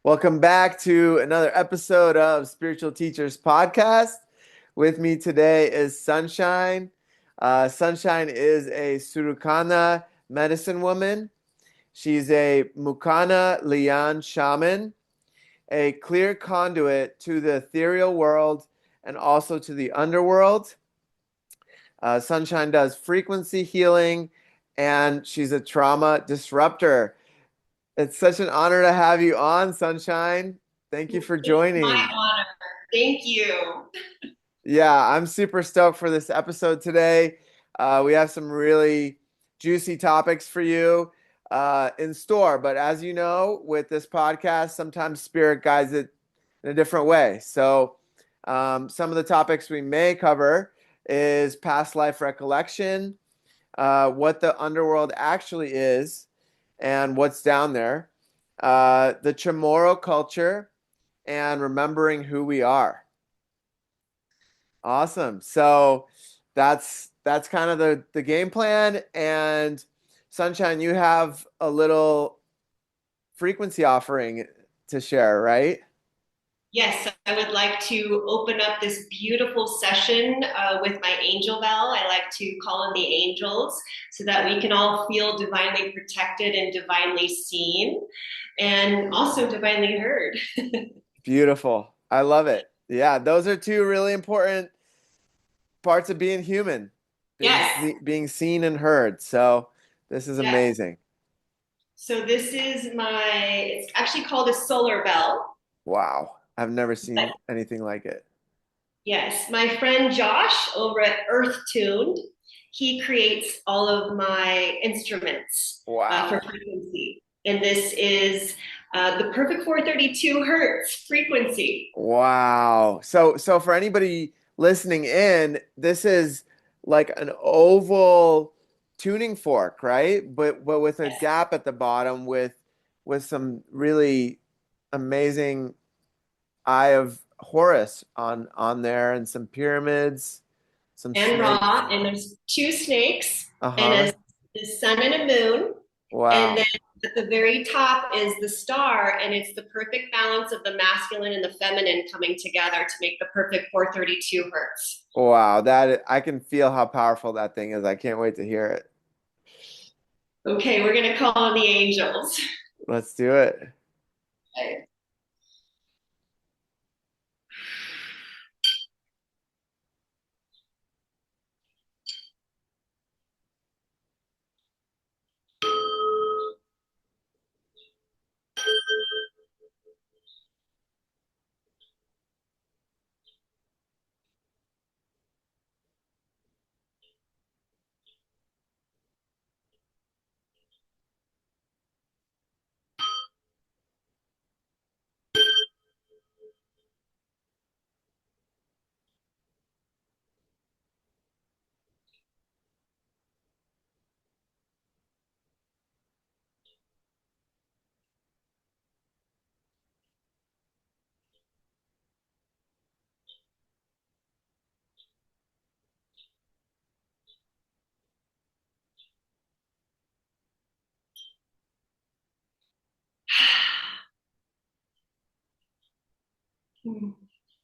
Welcome back to another episode of Spiritual Teachers Podcast. With me today is Sunshine. Sunshine is a Surukana medicine woman. She's a Mukana Lian shaman, a clear conduit to the ethereal world and also to the underworld. Sunshine does frequency healing and she's a trauma disruptor. It's such an honor to have you on, Sunshine. Thank you for It's my joining. honor. Thank you. Yeah, I'm super stoked for this episode today. We have some really juicy topics for you in store. But as you know, with this podcast, sometimes spirit guides it in a different way. So, some of the topics we may cover is past life recollection, what the underworld actually is, and what's down there, the Chamorro culture, and remembering who we are. Awesome. So that's kind of the game plan. And Sunshine, you have a little frequency offering to share, right? Yes, I would like to open up this beautiful session with my angel bell. I like to call in the angels so that we can all feel divinely protected and divinely seen and also divinely heard. Beautiful. I love it. Yeah, those are two really important parts of being human, Yes, being seen and heard. So this is yes. amazing. So this is it's actually called a solar bell. Wow. I've never But seen anything like it. yes, my friend Josh over at Earth Tuned, he creates all of my instruments for Wow. frequency. And this is the perfect 432 hertz frequency. Wow. So for anybody listening in, this is like an oval tuning fork, right? But with a Yes. gap at the bottom with some really amazing Eye of Horus on there and some pyramids, some And snakes. raw. And there's two snakes and Uh-huh. the sun and a moon. And then Wow. at the very top is the star, and it's the perfect balance of the masculine and the feminine coming together to make the perfect 432 hertz. Wow. That I can feel how powerful that thing is. I can't wait to hear it. Okay, we're going to call on the angels. Let's do it. Okay.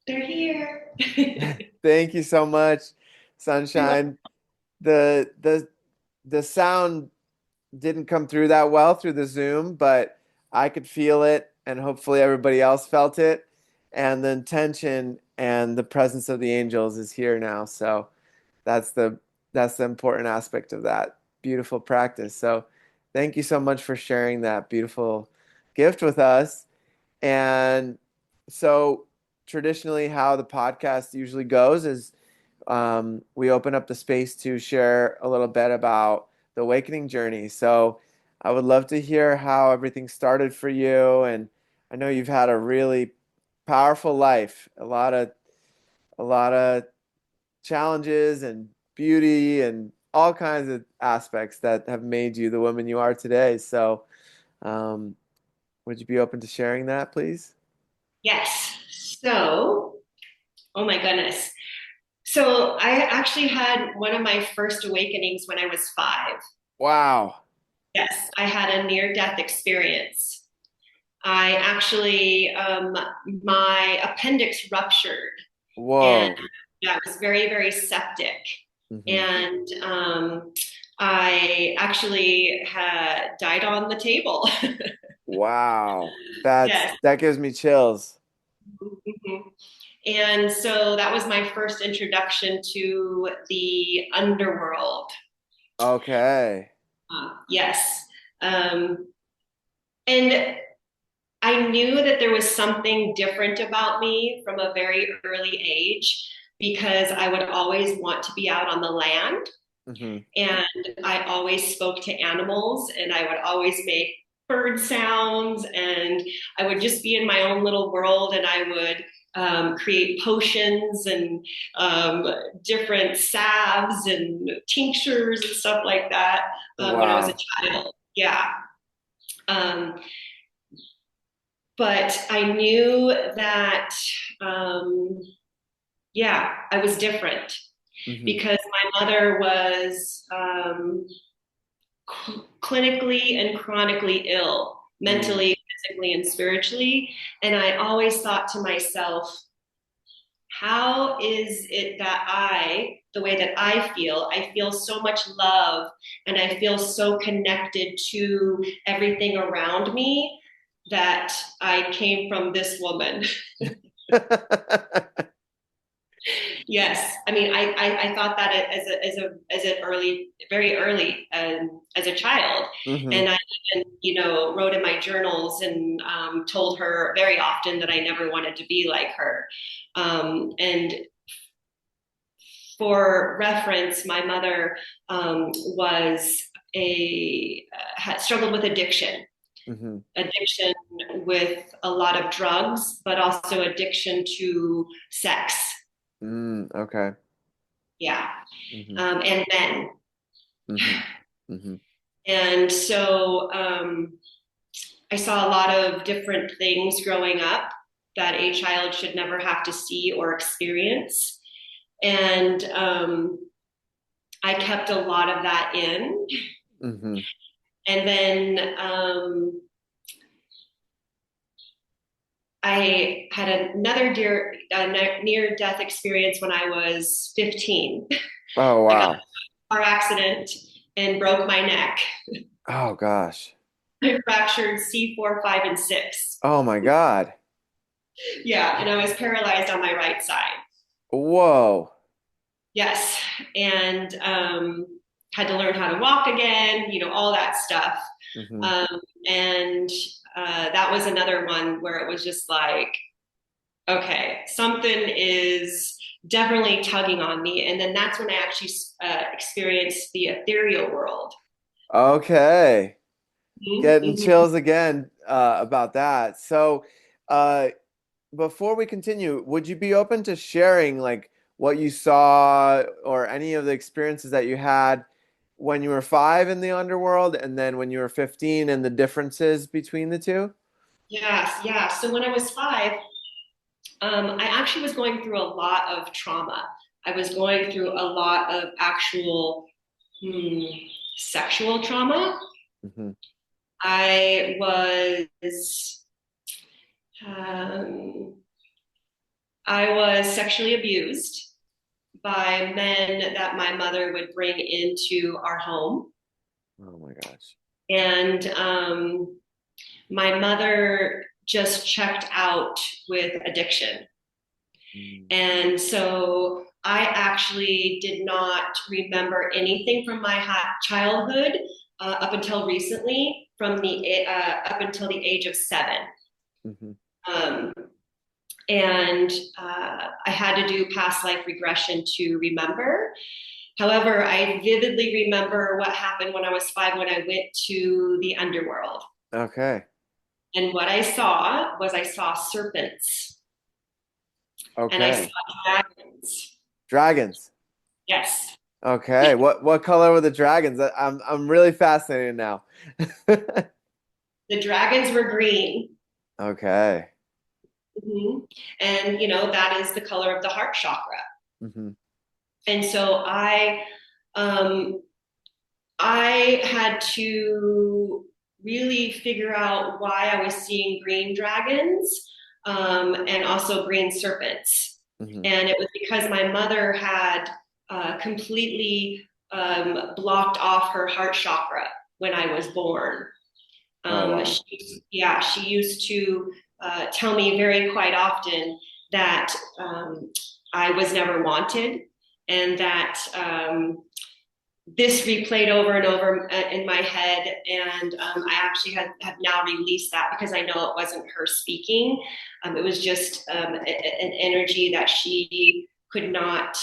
They're here. Thank you so much, Sunshine. The sound didn't come through that well through the Zoom, but I could feel it, and hopefully everybody else felt it. And the intention and the presence of the angels is here now. So that's the that's the important aspect of that beautiful practice. So thank you so much for sharing that beautiful gift with us. And so traditionally, how the podcast usually goes is we open up the space to share a little bit about the awakening journey. So I would love to hear how everything started for you. And I know you've had a really powerful life, a lot of challenges and beauty and all kinds of aspects that have made you the woman you are today. So um, would you be open to sharing that, please? Yes. So, oh my goodness. So, I actually had one of my first awakenings when I was 5. Wow. Yes, I had a near death experience. I actually, my appendix ruptured, and Whoa. yeah, it was very, very septic. Hmm. And I actually had died on the table. Wow. Yes. That gives me chills. Mhm. And so that was my first introduction to the underworld. Okay. Yes. Um, and I knew that there was something different about me from a very early age because I would always want to be out on the land. Hmm. And I always spoke to animals and I would always make bird sounds and I would just be in my own little world and I would create potions and um, different salves and tinctures and stuff like that when I was a Wow. child. Yeah. Um, but I knew that, um, yeah, I was different Hmm. because my mother was clinically and chronically ill, Mm. mentally, physically, and spiritually. And I always thought to myself, how is it that the way that I feel so much love and I feel so connected to everything around me that I came from this woman. Yes, I mean, I thought that as an early, very early, as a child, Hmm. and I even wrote in my journals and told her very often that I never wanted to be like her. And for reference, my mother was had struggled with Hmm. addiction with a lot of drugs, but also addiction to sex. Mm. Okay. Yeah, Hmm. and men. Hmm. Hmm. And so I saw a lot of different things growing up that a child should never have to see or experience. And I kept a lot of that in. Hmm. And then I had another near death experience when I was 15. Oh, I got wow. in a car accident and broke my neck. Oh, gosh. I fractured C4, 5, and 6. Oh, my God. Yeah, and I was paralyzed on my right side. Whoa. Yes, and had to learn how to walk again, all that stuff. Hmm. Um, and that was another one where it was just like, okay, something is definitely tugging on me. And then that's when I actually experienced the ethereal world. Okay. Getting Mm-hmm. chills again about that. So, uh, before we continue, would you be open to sharing like what you saw or any of the experiences that you had when you were 5 in the underworld and then when you were 15 and the differences between the two? Yes, yeah. So when I was 5, I actually was going through a lot of trauma. I was going through a lot of actual hmm, sexual trauma. Hmm. I was um, I was sexually abused by men that my mother would bring into our home, Oh my gosh. and my mother just checked out with addiction, Mm. and so I actually did not remember anything from my childhood up until recently, from the up until the age of 7. Hmm. Um, and I had to do past life regression to remember. However, I vividly remember what happened when I was 5 when I went to the underworld. Okay. And what I saw was I saw serpents and I saw Okay. dragons. Dragons. Yes. Okay. What color were the dragons? I'm really fascinated now. The dragons were green. Okay. Mm-hmm. And, that is the color of the heart chakra. Hmm. And so um, I had to really figure out why I was seeing green dragons, and also green serpents. Hmm. And it was because my mother had completely blocked off her heart chakra when I was born. Oh, wow. She used to tell me very quite often that I was never wanted, and that this replayed over and over in my head. And I actually have now released that because I know it wasn't her speaking. It was just an energy that she could not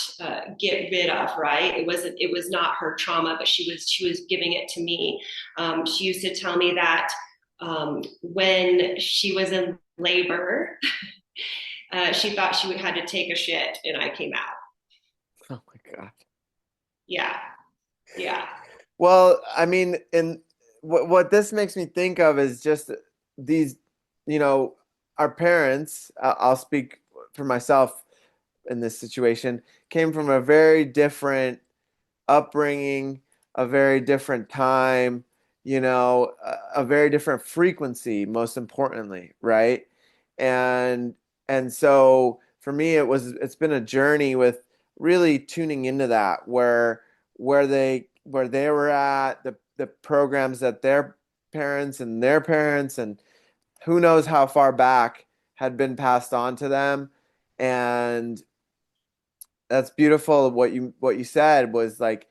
get rid of. Right? It was not her trauma, but she was giving it to me. She used to tell me that when she was in labor, she thought she would had to take a shit, and I came out. Oh my God. Yeah, yeah. Well, I mean, and what this makes me think of is just these, you know, our parents, I'll speak for myself in this situation, came from a very different upbringing, a very different time, a very different frequency, most importantly, right? And and so for me, it's been a journey with really tuning into that where they were at, the programs that their parents and who knows how far back had been passed on to them. And that's beautiful. What you said was like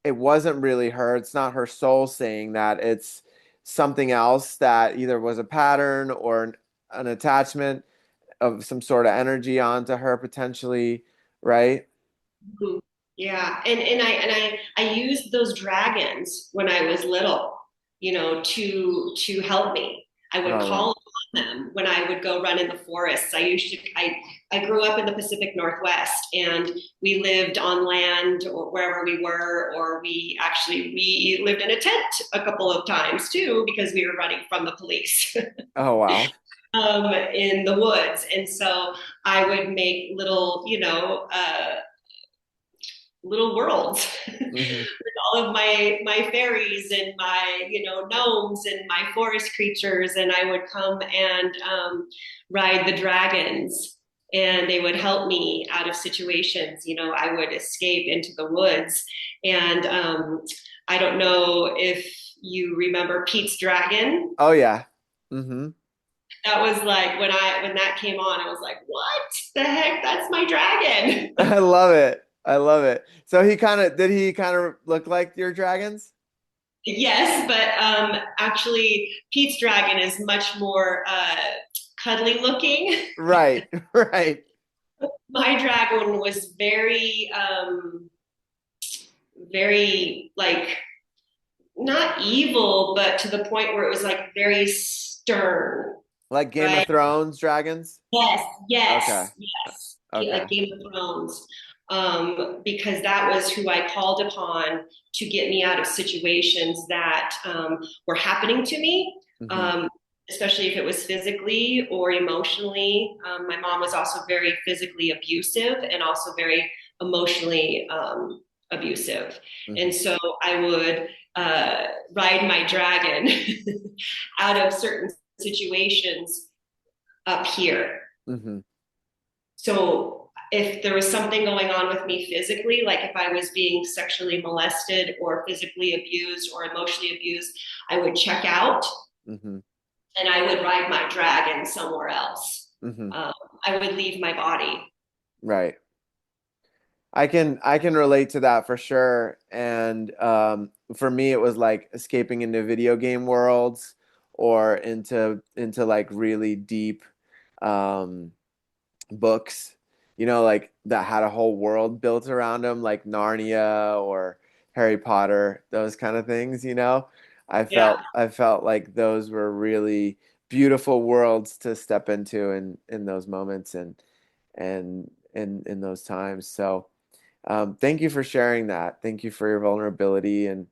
it wasn't really her. It's not her soul saying that. It's something else that either was a pattern or an attachment of some sort of energy onto her potentially, right? Mhm. Yeah, and I used those dragons when I was little, to help me. I would Oh, wow. call upon them when I would go run in the forests. I grew up in the Pacific Northwest, and we lived on land or wherever we were, or we lived in a tent a couple of times too because we were running from the police. Oh, wow. In the woods, and so I would make little worlds Hmm. with all of my fairies and my gnomes and my forest creatures, and I would come and ride the dragons, and they would help me out of situations. I would escape into the woods, and I don't know if you remember Pete's dragon. Oh, yeah. Hmm. That was like when that came on, I was like, what the heck, that's my dragon. I love it. I love it. So did he kind of look like your dragons? Yes, but actually, Pete's dragon is much more cuddly looking. Right. Right. My dragon was very like not evil, but to the point where it was like very stern, Like Game of right? Thrones dragons? Yes, Okay. yes, yes. Okay. Like Game of Thrones, because that was who I called upon to get me out of situations that were happening to me, Hmm. um, especially if it was physically or emotionally. My mom was also very physically abusive and also very emotionally abusive. And Hmm. so I would ride my dragon out of certain situations up here. Hmm. So if there was something going on with me physically, like if I was being sexually molested or physically abused or emotionally abused, I would check out Hmm. and I would ride my dragon somewhere else. Hmm. Um, I would leave my body. Right. I can relate to that for sure. And for me, it was like escaping into video game worlds or into like really deep um, books, like that had a whole world built around them, like Narnia or Harry Potter, those kind of things. Yeah. I felt like those were really beautiful worlds to step into in those moments and in those times. So. Thank you for sharing that. Thank you for your vulnerability and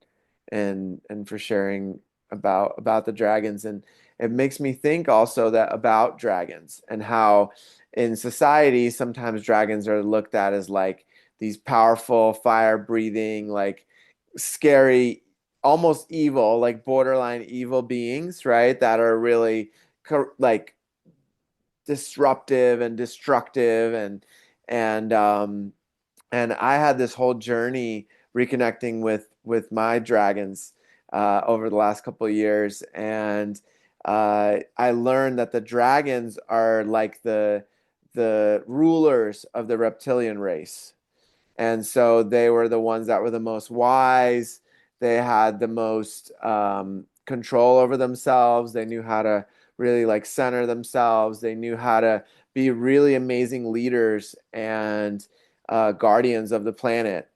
for sharing about the dragons. And it makes me think also that about dragons and how in society sometimes dragons are looked at as like these powerful, fire breathing, like scary, almost evil, like borderline evil beings, right? That are really like disruptive and destructive and and I had this whole journey reconnecting with my dragons over the last couple of years, and I learned that the dragons are like the rulers of the reptilian race. And so they were the ones that were the most wise. They had the most control over themselves. They knew how to really like center themselves. They knew how to be really amazing leaders and guardians of the planet.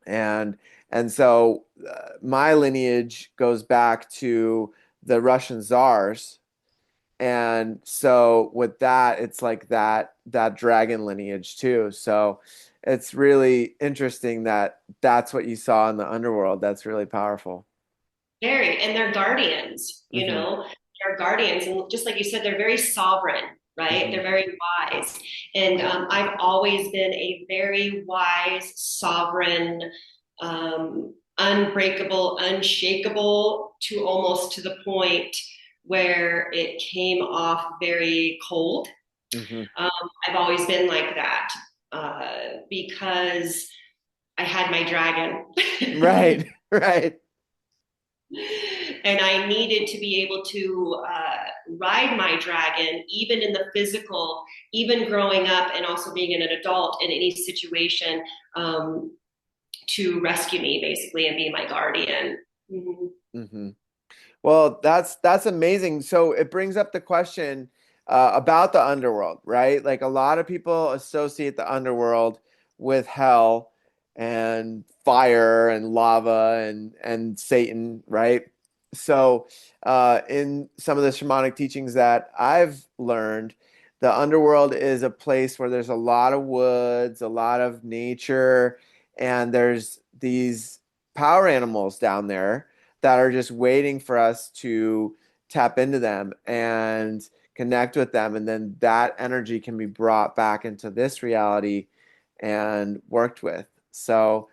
And and so my lineage goes back to the Russian czars, and so with that, it's like that dragon lineage too. So it's really interesting that that's what you saw in the underworld. That's really powerful. Very, and they're guardians, Hmm. they're guardians. And just like you said, they're very sovereign, right? Hmm. They're very wise. And I've always been a very wise, sovereign, unbreakable, unshakable to almost to the point where it came off very cold. Hmm. Um, I've always been like that because I had my dragon. Right, right. And I needed to be able to ride my dragon, even in the physical, even growing up, and also being an adult in any situation, to rescue me basically and be my guardian. Mm-hmm. Hmm. Well, that's amazing. So it brings up the question about the underworld, right? Like a lot of people associate the underworld with hell and fire and lava and Satan, right? So in some of the shamanic teachings that I've learned, the underworld is a place where there's a lot of woods, a lot of nature, and there's these power animals down there that are just waiting for us to tap into them and connect with them. And then that energy can be brought back into this reality and worked with. So,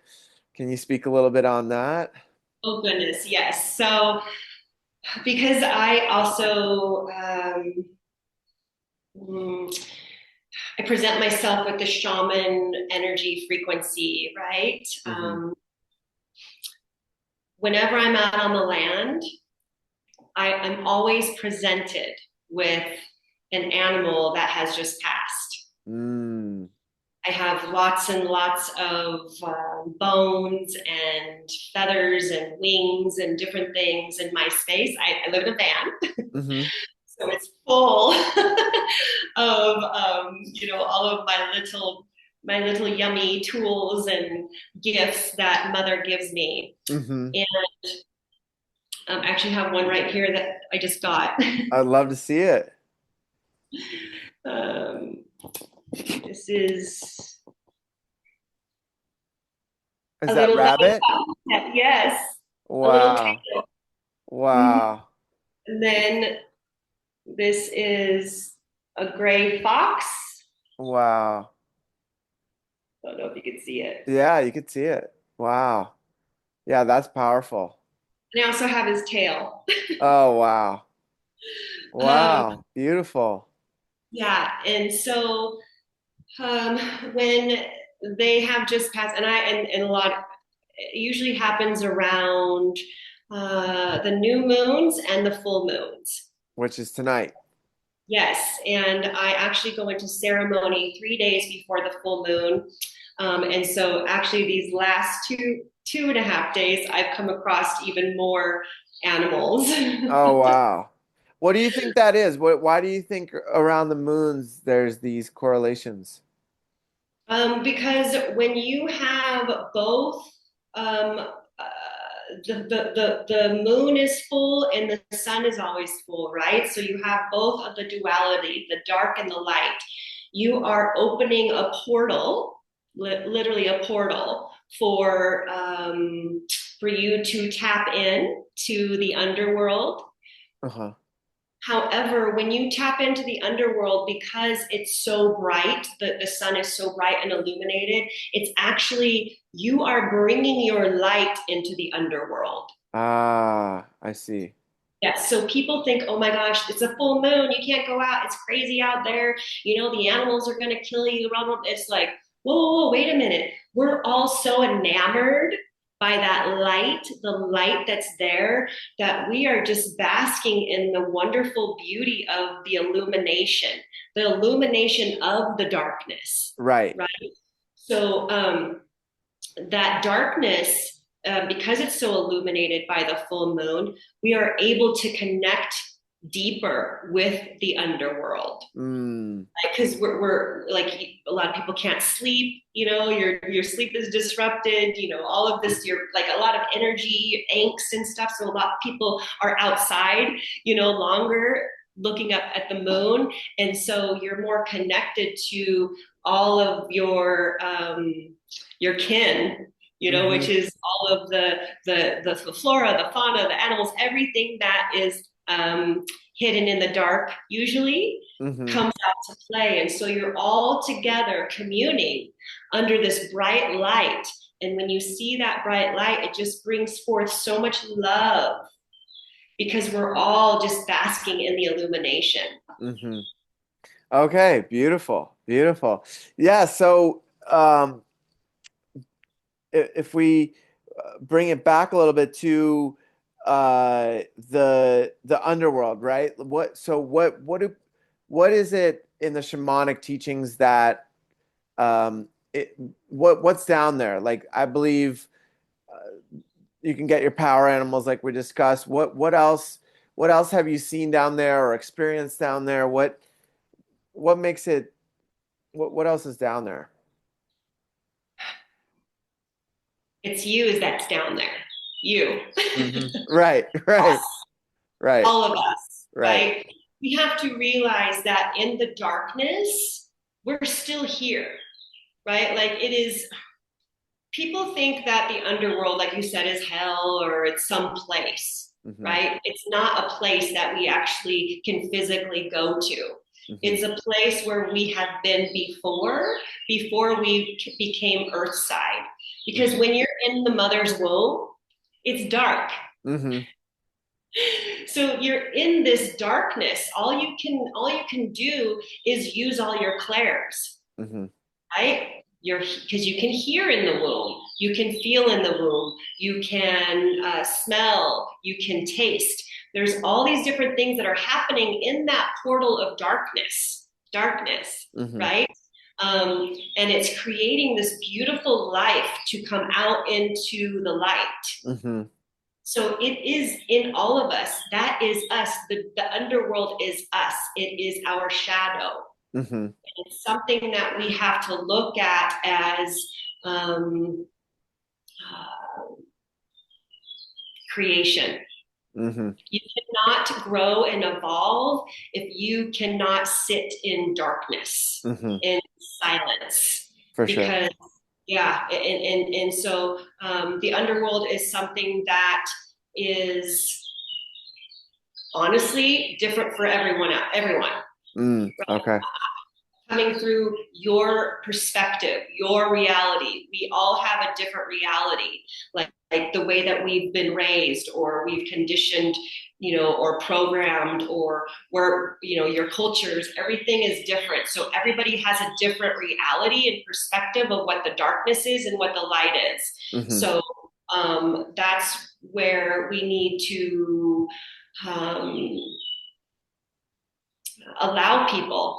can you speak a little bit on that? Oh goodness, yes. So because I also I present myself with the shaman energy frequency, right? Hmm. Whenever I'm out on the land, I'm always presented with an animal that has just passed. Mm. I have lots and lots of bones and feathers and wings and different things in my space. I live in a van, Hmm. so it's full of all of my little yummy tools and gifts that Mother gives me. Hmm. And I actually have one right here that I just got. I'd love to see it. um, this is Is a that little rabbit? lamb. Yes, a little Wow. tail. Mhm. Wow. And then this is a gray fox. Wow. I don't know if you can see it. Yeah, you could see it. Wow. Yeah, that's powerful. And I also have his tail. Oh, wow. Um, Wow. Beautiful. yeah, and so um, when they have just passed, and a lot it usually happens around the new moons and the full moons. Which is tonight. Yes, and I actually go into ceremony 3 days before the full moon. And so actually these last two and a half days, I've come across even more animals. Oh, wow. What do you think that is? Why do you think around the moons there's these correlations? Because when you have both, the moon is full and the sun is always full, right? So you have both of the duality, the dark and the light. You are opening a portal, literally a portal for you to tap in to the underworld. Uh-huh. However, when you tap into the underworld, because it's so bright, the sun is so bright and illuminated, it's actually, you are bringing your light into the underworld. Ah, I see. Yes. So people think, oh my gosh, it's a full moon. You can't go out. It's crazy out there. The animals are going to kill you. It's like, whoa, whoa, whoa, wait a minute. We're all so enamored by that light, the light that's there, that we are just basking in the wonderful beauty of the illumination of the darkness, Right. right? So, that darkness, because it's so illuminated by the full moon, we are able to connect deeper with the underworld. Mm, Because we're like, a lot of people can't sleep. Your sleep is disrupted. All of this, you're like a lot of energy, angst, and stuff. So a lot of people are outside, longer, looking up at the moon, and so you're more connected to all of your kin, mm-hmm, which is all of the flora, the fauna, the animals, everything that is hidden in the dark usually mm-hmm, comes out to play. And so you're all together communing under this bright light. And when you see that bright light, it just brings forth so much love because we're all just basking in the illumination. mm-hmm. Okay, beautiful, beautiful. Yeah, so um, if we bring it back a little bit to the underworld, right? What is it in the shamanic teachings that what's down there? Like I believe you can get your power animals like we discussed. What else have you seen down there or experienced down there? What makes it what else is down there? It's you that's down there. You. Right, right, right, All of us, right. right? We have to realize that in the darkness, we're still here, right? Like it is, people think that the underworld, like you said, is hell or it's some place, Hmm. right? It's not a place that we actually can physically go to. Hmm. It's a place where we have been before we became earthside. Because when you're in the mother's womb, it's dark. Hmm. So you're in this darkness. All you can do is use all your clairs, Hmm. right? Because you can hear in the womb, you can feel in the womb, you can smell, you can taste. There's all these different things that are happening in that portal of darkness, Hmm. right? And it's creating this beautiful life to come out into the light. Hmm. So it is in all of us. That is us. The underworld is us. It is our shadow. Hmm. It's something that we have to look at as um, creation. Hmm. You cannot grow and evolve if you cannot sit in darkness, Hmm. in silence, For sure. because yeah, and so the underworld is something that is honestly different for everyone. Mm, okay. Coming through your perspective, your reality. We all have a different reality, like the way that we've been raised or we've conditioned, or programmed, or where, your cultures, everything is different. So everybody has a different reality and perspective of what the darkness is and what the light is. Hmm. So that's where we need to um, allow people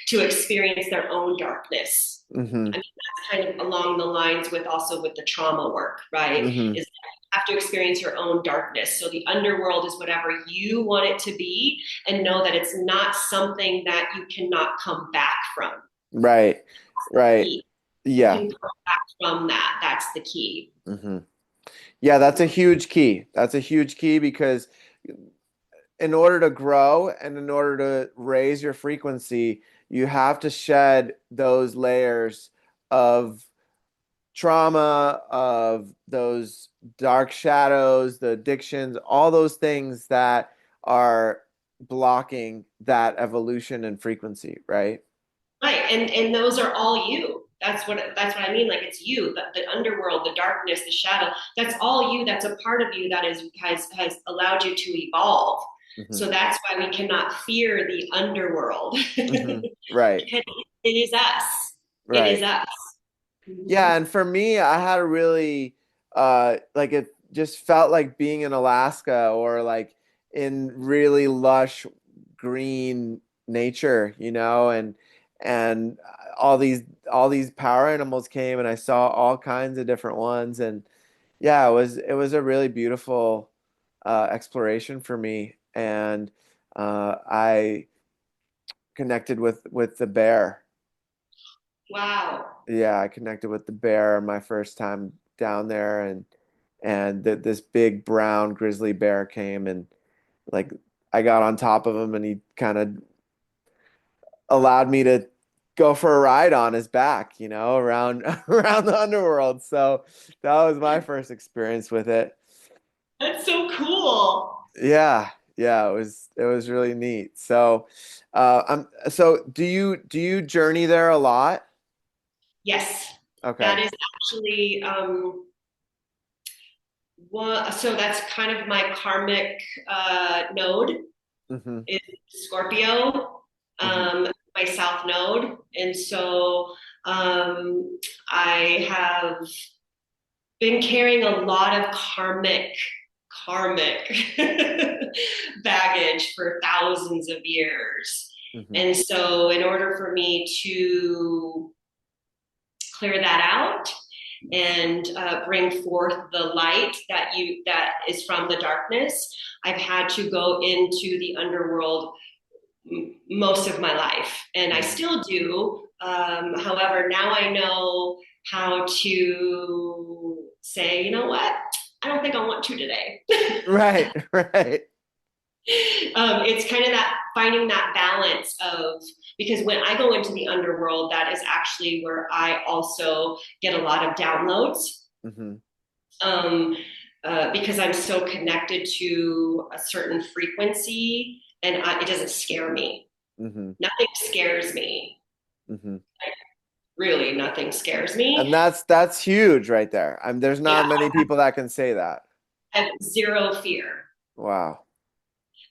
to experience their own darkness. Hmm. I mean, that's kind of along the lines with also with the trauma work, right? Hmm. Is that you have to experience your own darkness. So the underworld is whatever you want it to be, and know that it's not something that you cannot come back from. Right. Right. You Yeah. can come back from that. That's the key. Hmm. Yeah, that's a huge key. That's a huge key because in order to grow and in order to raise your frequency, you have to shed those layers of trauma, of those dark shadows, the addictions, all those things that are blocking that evolution and frequency, right? Right. And those are all you. that's what I mean. Like it's you, the underworld, the darkness, the shadow. That's all you. That's a part of you that has allowed you to evolve. Hmm. So that's why we cannot fear the underworld. Hmm. Right. Because it is us. It is Right. us. Yeah, Mhm. and for me, I had a really like it just felt like being in Alaska or like in really lush green nature, and all these power animals came and I saw all kinds of different ones and yeah, it was a really beautiful exploration for me and I connected with the bear. Wow. Yeah, I connected with the bear my first time down there, and this big brown grizzly bear came and like I got on top of him, and he kind of allowed me to go for a ride on his back, around around the underworld. So that was my first experience with it. That's so cool. Yeah, yeah, it was really neat. So do you journey there a lot? Yes, that Okay. is actually so that's kind of my karmic node Hmm. is Scorpio, Hmm. my south node, and so I have been carrying a lot of karmic baggage for thousands of years. Hmm. And so in order for me to clear that out and bring forth the light that is from the darkness, I've had to go into the underworld most of my life, and I Hmm. still do. However, now I know how to say, you know what? I don't think I want to today. Right, right. It's kind of that finding that balance of, because when I go into the underworld, that is actually where I also get a lot of downloads. Hmm. Um, because I'm so connected to a certain frequency, and it doesn't scare me. Hmm. Nothing scares me. Hmm. Really, nothing scares And me. that's huge right there. There's Yeah, not many people that can say that. I have zero fear Wow.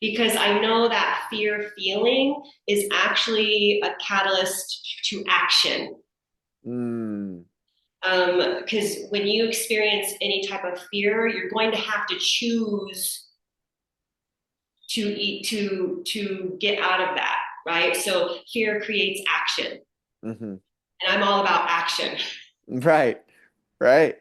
because I know that fear feeling is actually a catalyst to action. Mm. Because when you experience any type of fear, you're going to have to choose to get out of that, right? So fear creates action, Hmm. and I'm all about action. Right. Right.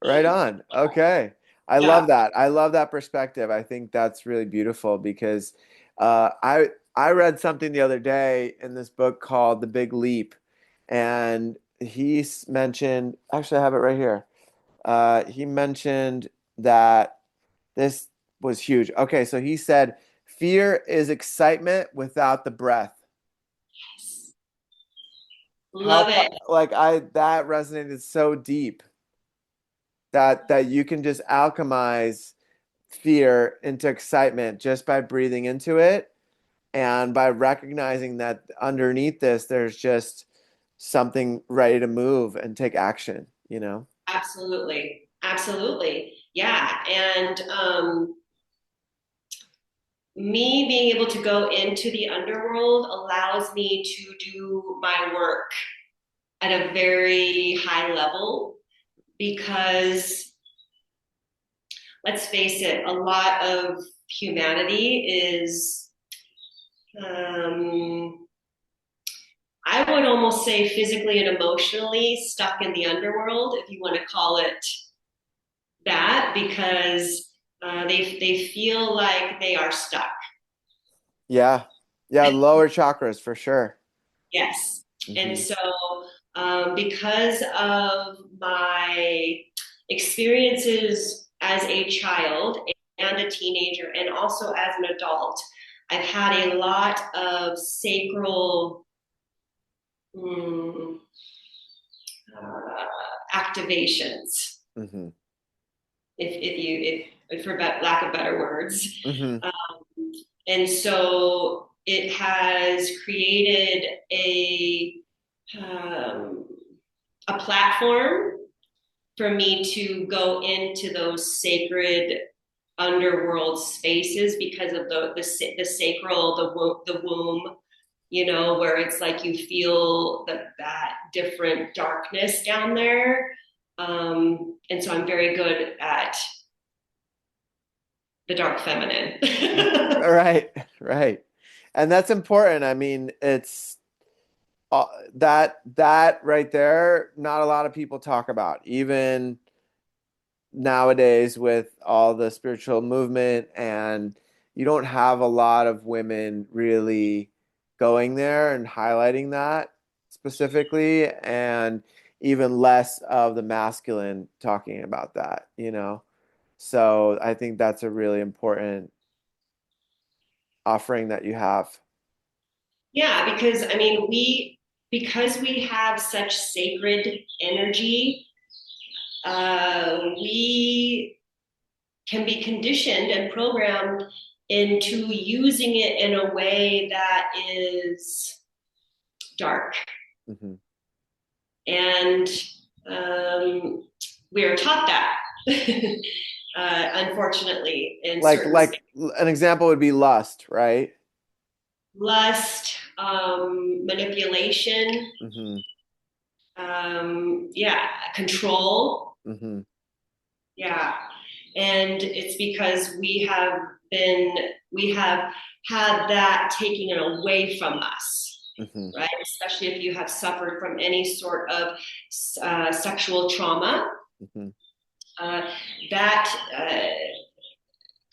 Right on. Okay. I Yeah. love that. I love that perspective. I think that's really beautiful because I read something the other day in this book called The Big Leap, and mentioned, actually I have it right here. He mentioned that this was huge. Okay, so he said, fear is excitement without the breath. Love it. Like that resonated so deep that you can just alchemize fear into excitement just by breathing into it and by recognizing that underneath this, there's just something ready to move and take action, you know? Absolutely. Absolutely. Yeah. And me being able to go into the underworld allows me to do my work at a very high level because let's face it, a lot of humanity is, um, I would almost say, physically and emotionally stuck in the underworld, if you want to call it that, because they feel like they are stuck. Yeah. Yeah, lower chakras for sure. Yes. And Hmm. so, because of my experiences as a child and a teenager, and also as an adult, I've had a lot of sacral mm, activations, Hmm. if for lack of better words. Hmm. And so it has created a a platform for me to go into those sacred underworld spaces because of the sacral, the womb, where it's like you feel that different darkness down there. And so I'm very good at the dark feminine. Right, right. And that's important. I mean, it's that right there, not a lot of people talk about, even nowadays with all the spiritual movement, and you don't have a lot of women really going there and highlighting that specifically, and even less of the masculine talking about that. So I think that's a really important offering that you have. Yeah, because I mean, because we have such sacred energy, we can be conditioned and programmed into using it in a way that is dark. Hmm. And we are taught that, unfortunately, in like certain like spaces. an example would be lust, right? Lust, manipulation, Hmm. yeah, control. Hmm. Yeah. And it's because we have had that taken away from us, Hmm. right? Especially if you have suffered from any sort of sexual trauma, Hmm. uh, that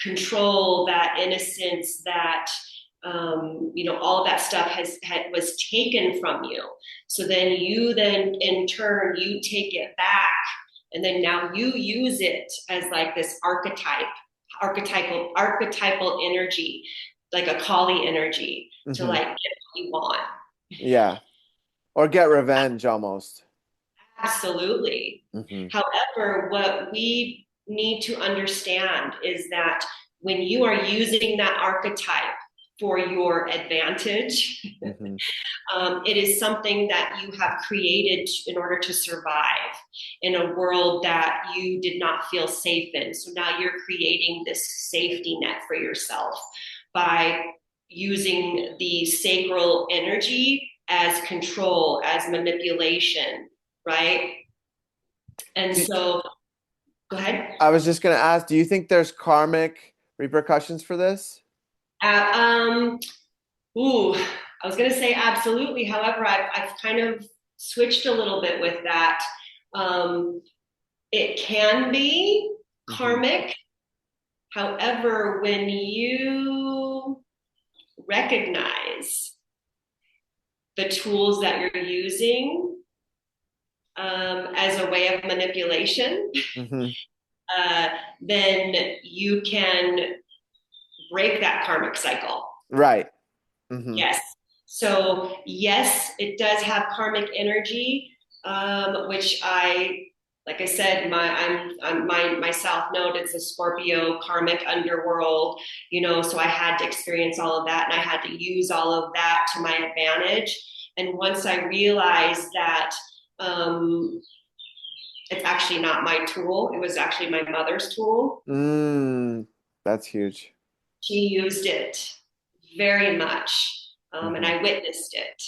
control, that innocence, that all of that stuff was taken from you. So then in turn you take it back, and then now you use it as like this archetypal energy, like a Kali energy, to Hmm. like get what you want. Yeah. Or get revenge almost. Absolutely. Hmm. However, what we need to understand is that when you are using that archetype for your advantage, Hmm. it is something that you have created in order to survive in a world that you did not feel safe in. So now you're creating this safety net for yourself by using the sacral energy as control, as manipulation, right? And so, go ahead. I was just going to ask, do you think there's karmic repercussions for this? Uh, um, ooh, I was going to say absolutely. However, I've kind of switched a little bit with that. Um, it can be Hmm. karmic. However, when you recognize the tools that you're using as a way of manipulation, Hmm. uh, then you can break that karmic cycle. Right. Hmm. Yes. So yes, it does have karmic energy, which like I said, my South Node. It's a Scorpio karmic underworld. So I had to experience all of that, and I had to use all of that to my advantage. And once I realized that um, it's actually not my tool, it was actually my mother's tool. Mm, that's huge. She used it very much, and Hmm. I witnessed it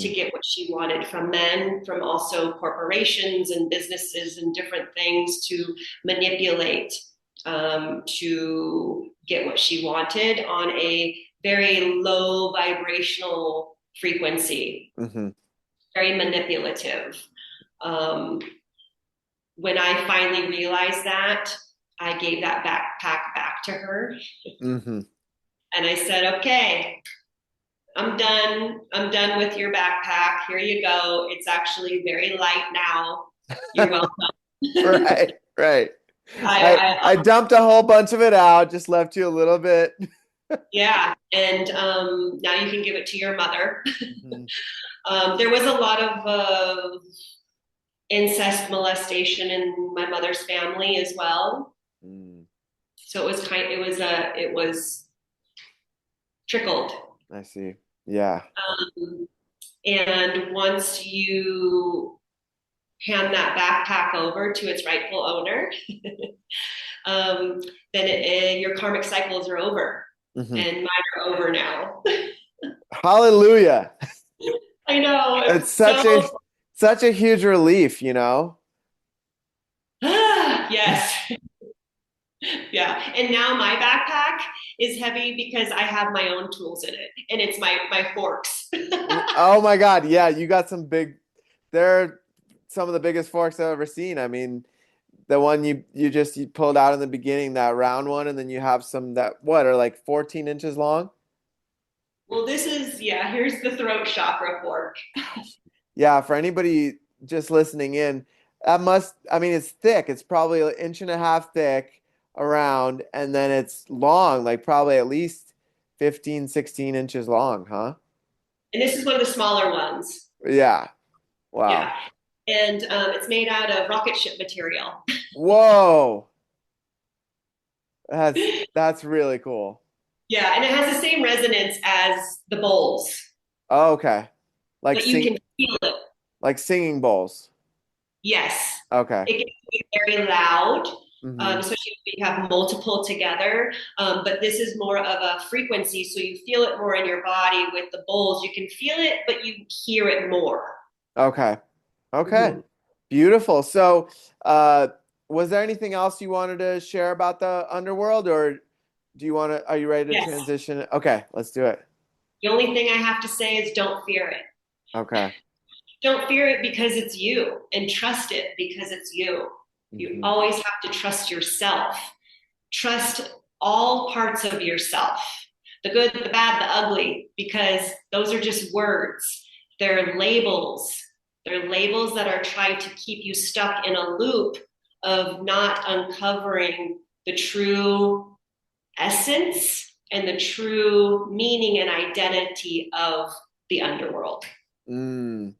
to Hmm. get what she wanted from men, from also corporations and businesses and different things to manipulate, to get what she wanted on a very low vibrational frequency, Hmm. very manipulative. Um, when I finally realized that, I gave that backpack back to her. Hmm. And I said, okay, I'm done. I'm done with your backpack. Here you go. It's actually very light now. You're welcome. Right, right. I, I dumped a whole bunch of it out, just left you a little bit. yeah. And now you can give it to your mother. Hmm. There was a lot of incest molestation in my mother's family as well. Mm, So it was trickled. I see. Yeah. And once you hand that backpack over to its rightful owner, um, then your karmic cycles are over, Hmm. and mine are over now. Hallelujah. I know It's it's so such a huge relief, you know? yes, yeah. And now my backpack is heavy because I have my own tools in it, and it's my forks. Oh my God. Yeah, you got some big, they're some of the biggest forks I've ever seen. I mean, the one you pulled out in the beginning, that round one, and then you have some that what are like 14 inches long? Well, this is yeah. Here's the throat chakra fork. Gosh. Yeah, for anybody just listening in, I mean, it's thick. It's probably an inch and a half thick around, and then it's long, like probably at least 15, 16 inches long, huh? And this is one of the smaller ones. Yeah. Yeah, Wow. and it's made out of rocket ship material. Whoa. That's really cool. Yeah, and it has the same resonance as the bowls, Oh, okay. Like but you sing can feel it. like singing bowls. Yes, Okay. it can be very loud, Hmm. especially if you have multiple together. But this is more of a frequency, so you feel it more in your body. With the bowls, you can feel it, but you hear it more. Okay. Okay. Mhm. Beautiful. So, was there anything else you wanted to share about the underworld, or are you ready to Yes. transition? Okay, let's do it. The only thing I have to say is don't fear it. Okay. Don't fear it because it's you, and trust it because it's you. You Hmm. always have to trust yourself. Trust all parts of yourself, the good, the bad, the ugly, because those are just words. They're labels. They're labels that are trying to keep you stuck in a loop of not uncovering the true essence and the true meaning and identity of the underworld. Mm,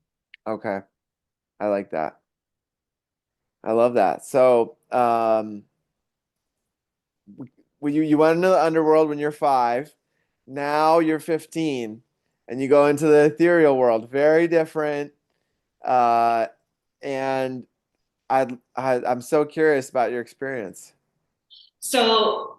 okay. I like that. I love that. So, you went into the underworld when you're 5. Now you're 15, and you go into the ethereal world. Very different. Uh, and I'm so curious about your experience. So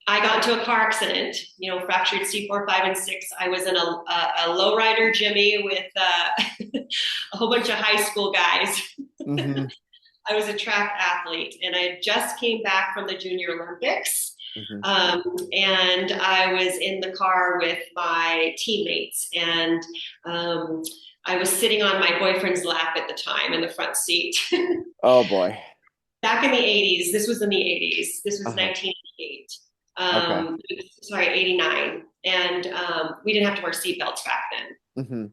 I got into a car accident, fractured C4, 5, and 6. I was in a lowrider Jimmy with a whole bunch of high school guys. Hmm. I was a track athlete, and I just came back from the Junior Olympics. Hmm. And I was in the car with my teammates, and I was sitting on my boyfriend's lap at the time in the front seat. Oh boy. Back in the 80s, this was in the 80s, this was Uh-huh. 1988. Okay. Sorry, 89. And we didn't have to wear seatbelts back then. Hmm.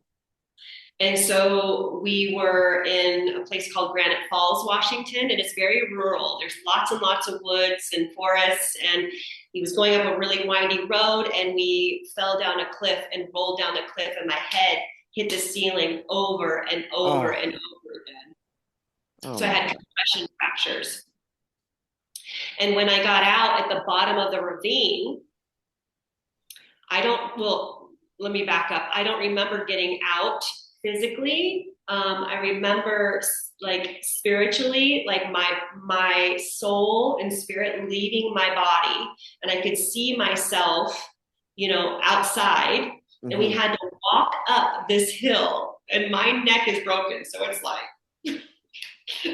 And so we were in a place called Granite Falls, Washington, and it's very rural. There's lots and lots of woods and forests. And he was going up a really windy road, and we fell down a cliff and rolled down the cliff, and my head hit the ceiling over and over Oh, and over again. oh So I my had God. concussion fractures. And when I got out at the bottom of the ravine, well, let me back up. I don't remember getting out physically. I remember like spiritually, like my soul and spirit leaving my body, and I could see myself, outside, and we Hmm. had to walk up this hill, and my neck is broken, so it's like,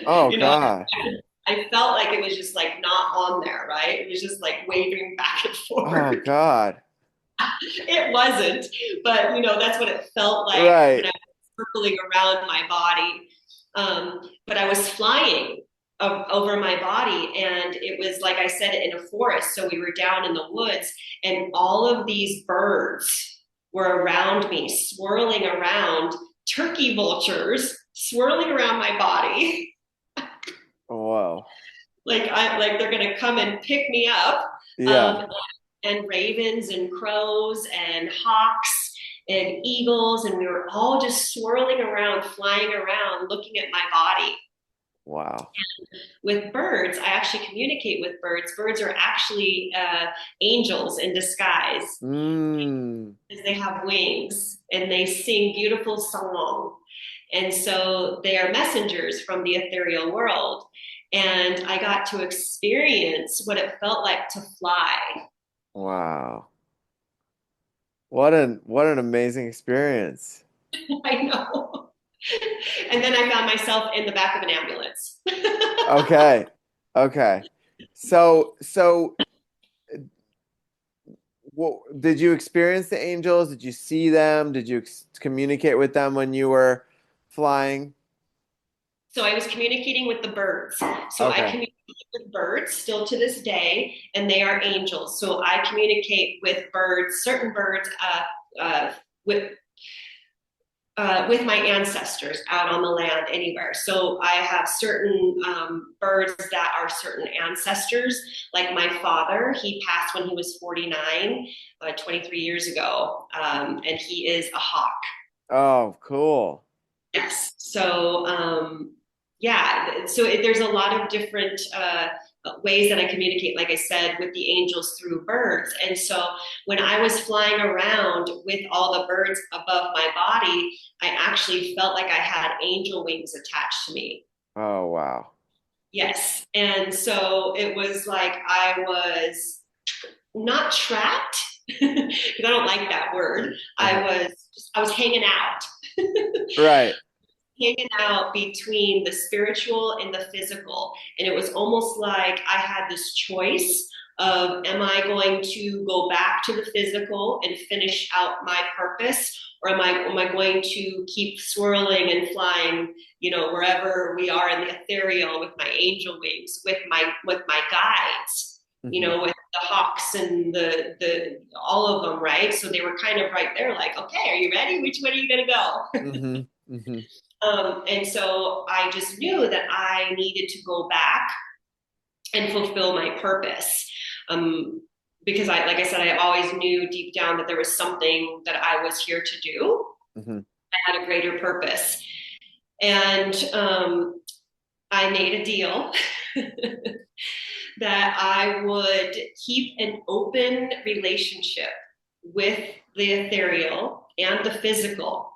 Oh you know, God. I felt like it was just like not on there, right? It was just like waving back and Oh forth. God. It wasn't, but that's what it felt like when Right. I was circling around my body. But I was flying over my body, and it was like I said, in a forest. So we were down in the woods, and all of these birds were around me, swirling around, turkey vultures swirling around my body. Whoa. Like they're gonna come and pick me up. Yeah. Um, and ravens and crows and hawks and eagles, and we were all just swirling around, flying around, looking at my body. Wow. With birds, I actually communicate with birds. Birds are actually angels in disguise Mm. because they have wings and they sing beautiful song. And so they are messengers from the ethereal world. And I got to experience what it felt like to fly. Wow. What an amazing experience. I know. And then I found myself in the back of an ambulance. Okay. Okay. So did you experience the angels? Did you see them? Did you communicate with them when you were flying? So I was communicating with the birds. So I Okay. communicate with birds still to this day, and they are angels. So I communicate with birds, certain birds, with with my ancestors out on the land anywhere. So I have certain birds that are certain ancestors. Like my father, he passed when he was 49, 23 years ago, and he is a hawk. Oh, cool. Yes. So, yeah, so there's a lot of different ways that I communicate, like I said, with the angels through birds. And so when I was flying around with all the birds above my body, I actually felt like I had angel wings attached to me. Oh, wow. Yes. And so it was like I was not trapped, because I don't like that word. Uh-huh. I was hanging out. Right. Hanging out between the spiritual and the physical. And it was almost like I had this choice of, am I going to go back to the physical and finish out my purpose? Or am I going to keep swirling and flying, wherever we are in the ethereal with my angel wings, with my guides, Hmm. with the hawks and the all of them, right? So they were kind of right there, like, okay, are you ready? Which way are you gonna go? Hmm. Hmm. And so I just knew that I needed to go back and fulfill my purpose. Um, because like I said, I always knew deep down that there was something that I was here to do. Hmm. I had a greater purpose. And I made a deal that I would keep an open relationship with the ethereal and the physical.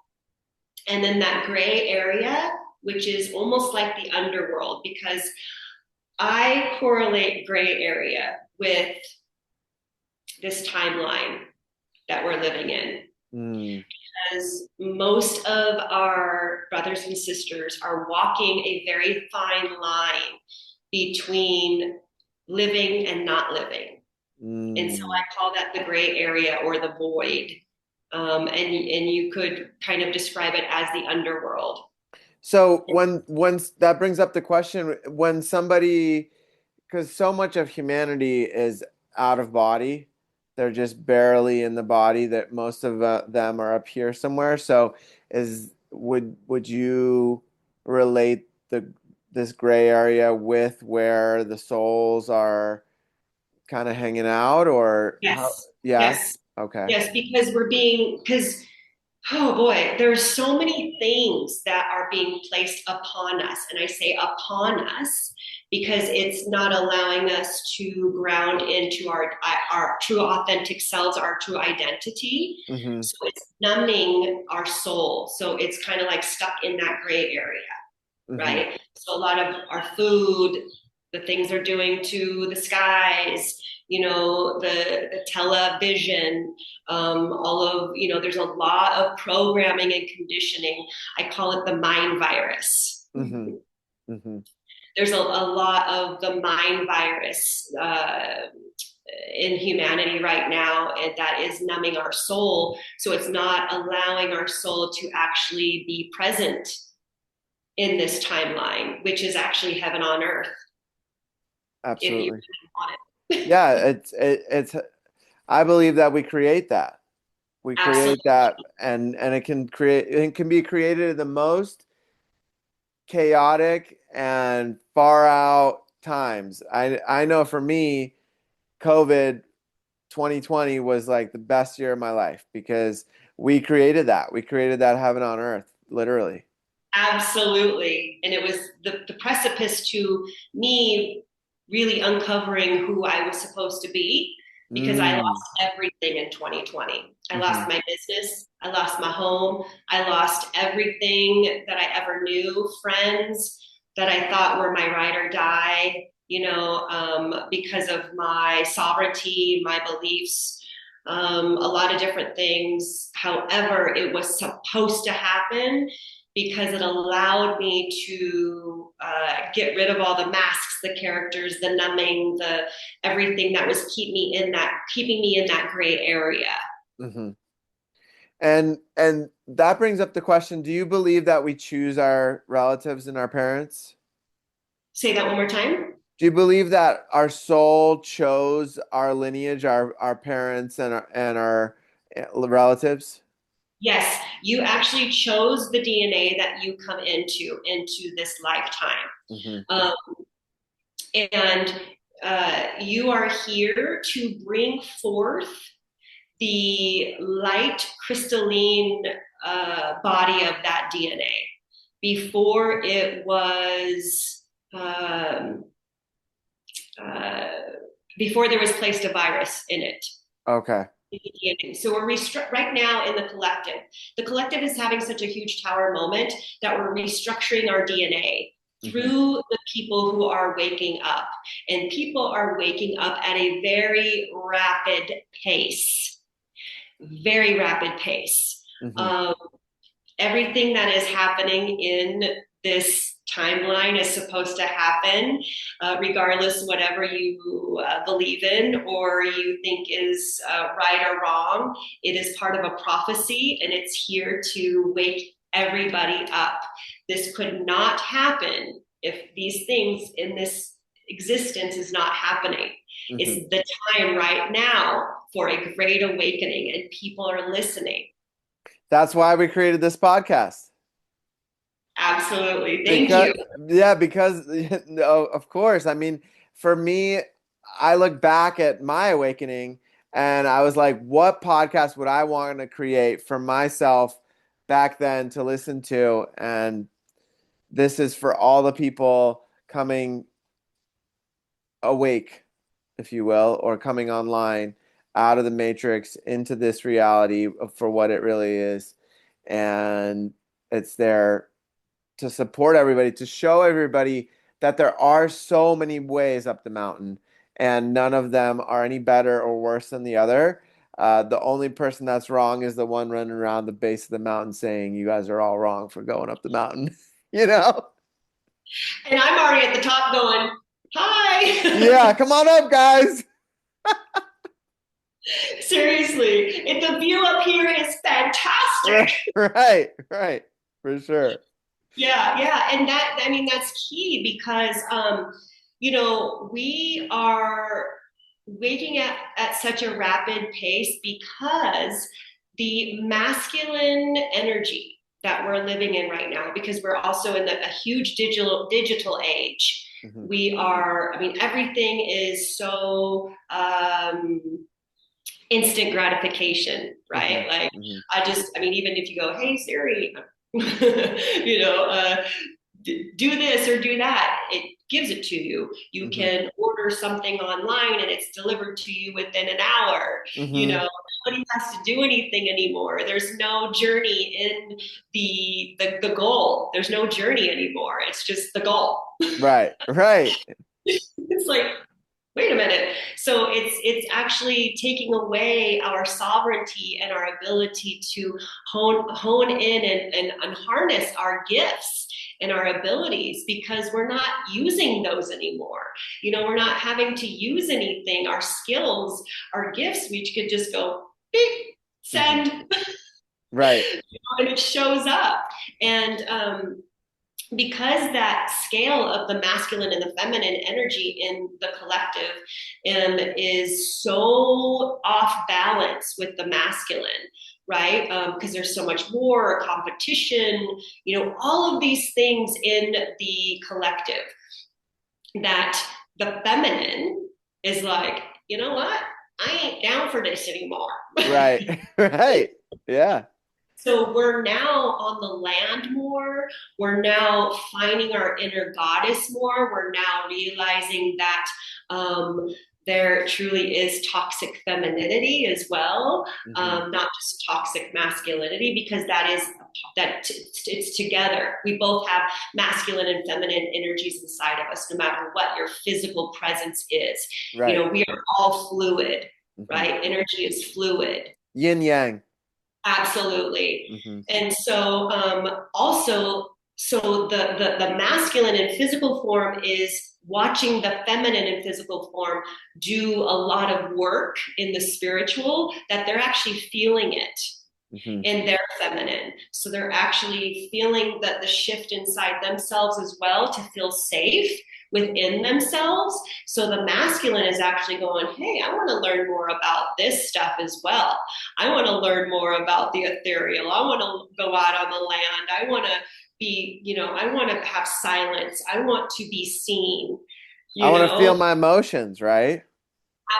And then that gray area, which is almost like the underworld, because I correlate gray area with this timeline that we're living in. Mm. Because most of our brothers and sisters are walking a very fine line between living and not living. And so Mm. I call that the gray area or the void. And you could kind of describe it as the underworld. So when that brings up the question, when somebody, because so much of humanity is out of body, they're just barely in the body. That most of them are up here somewhere. So is would you relate this gray area with where the souls are kind of hanging out, or how? Yes. Yeah. Yes. Okay. Yes, because oh boy, there's so many things that are being placed upon us. And I say upon us because it's not allowing us to ground into our true authentic selves, our true identity. Hmm. So it's numbing our soul. So it's kind of like stuck in that gray area, Hmm. right? So a lot of our food, the things they're doing to the skies, the television, all of, there's a lot of programming and conditioning. I call it the mind virus. Hmm. Hmm. There's a lot of the mind virus in humanity right now, and that is numbing our soul. So it's not allowing our soul to actually be present in this timeline, which is actually heaven on earth, if you Absolutely. want it. Yeah, it's I believe that we create that. We create Absolutely. that, and it can be created in the most chaotic and far out times. I know for me, COVID 2020 was like the best year of my life because we created that. We created that heaven on earth, literally. Absolutely. And it was the precipice to me really uncovering who I was supposed to be. because I Mm. lost everything in 2020. I Hmm. lost my business. I lost my home. I lost everything that I ever knew, friends that I thought were my ride or die, because of my sovereignty, my beliefs, a lot of different things. However, it was supposed to happen because it allowed me to get rid of all the masks, the characters, the numbing, the everything that was keeping me in that gray area. Hmm. And that brings up the question, do you believe that we choose our relatives and our parents? Say that one more time. Do you believe that our soul chose our lineage, our parents and our relatives? Yes, you actually chose the DNA that you come into this lifetime. Hmm. Um, and you are here to bring forth the light crystalline body of that DNA before it was um, uh, before there was placed a virus in it. Okay. So we're right now in the collective. The collective is having such a huge tower moment that we're restructuring our DNA Hmm. through the people who are waking up. And people are waking up at a very rapid pace, very rapid pace. Hmm. Um, Everything that is happening in this timeline is supposed to happen, regardless of whatever you believe in or you think is right or wrong. It is part of a prophecy and it's here to wake everybody up. This could not happen if these things in this existence is not happening. It's Hmm. the time right now for a great awakening, and people are listening. That's why we created this podcast. Absolutely. Thank Because you. yeah, because no, of course. I mean, for me, I look back at my awakening and I was like, what podcast would I want to create for myself back then to listen to? And this is for all the people coming awake, if you will, or coming online out of the matrix into this reality for what it really is. And it's there to support everybody, to show everybody that there are so many ways up the mountain, and none of them are any better or worse than the other. The only person that's wrong is the one running around the base of the mountain saying, "You guys are all wrong for going up the mountain." You know? And I'm already at the top going, Yeah, hi. come on up, guys. Seriously. And the view up here is fantastic. Right, right, for sure. Yeah, yeah. And I mean, that's key because, we are waking at such a rapid pace because the masculine energy that we're living in right now, because we're also in a huge digital age. Hmm. We are, I mean, everything is so instant gratification, Hmm. right? Like, Hmm. I mean, even if you go, hey, Siri, you know, do this or do that, it gives it to you. You Hmm. can order something online and it's delivered to you within an hour. Hmm. Nobody has to do anything anymore. There's no journey in the goal. There's no journey anymore. It's just the goal. Right, right. It's like, wait a minute. So it's actually taking away our sovereignty and our ability to hone in and harness our gifts and our abilities because we're not using those anymore. We're not having to use anything. Our skills, our gifts, we could just go beep, Hmm. send, Right. and it shows up. And because that scale of the masculine and the feminine energy in the collective is so off balance with the masculine, right? Because there's so much war, competition, all of these things in the collective that the feminine is like, you know what? I ain't down for this anymore. Right. Right. Yeah. So we're now on the land more. We're now finding our inner goddess more. We're now realizing that um, there truly is toxic femininity as well, Hmm. not just toxic masculinity, because it's together. We both have masculine and feminine energies inside of us, no matter what your physical presence is. Right. We are all fluid, Hmm. right? Energy is fluid. Yin yang. Absolutely. Hmm. And so also, so the masculine and physical form is watching the feminine and physical form do a lot of work in the spiritual, that they're actually feeling it Hmm. in their feminine. So they're actually feeling that the shift inside themselves as well, to feel safe within themselves. So the masculine is actually going, hey, I want to learn more about this stuff as well. I want to learn more about the ethereal. I want to go out on the land. I want to be, I want to have silence. I want to be seen, I you want to feel know? my emotions, right?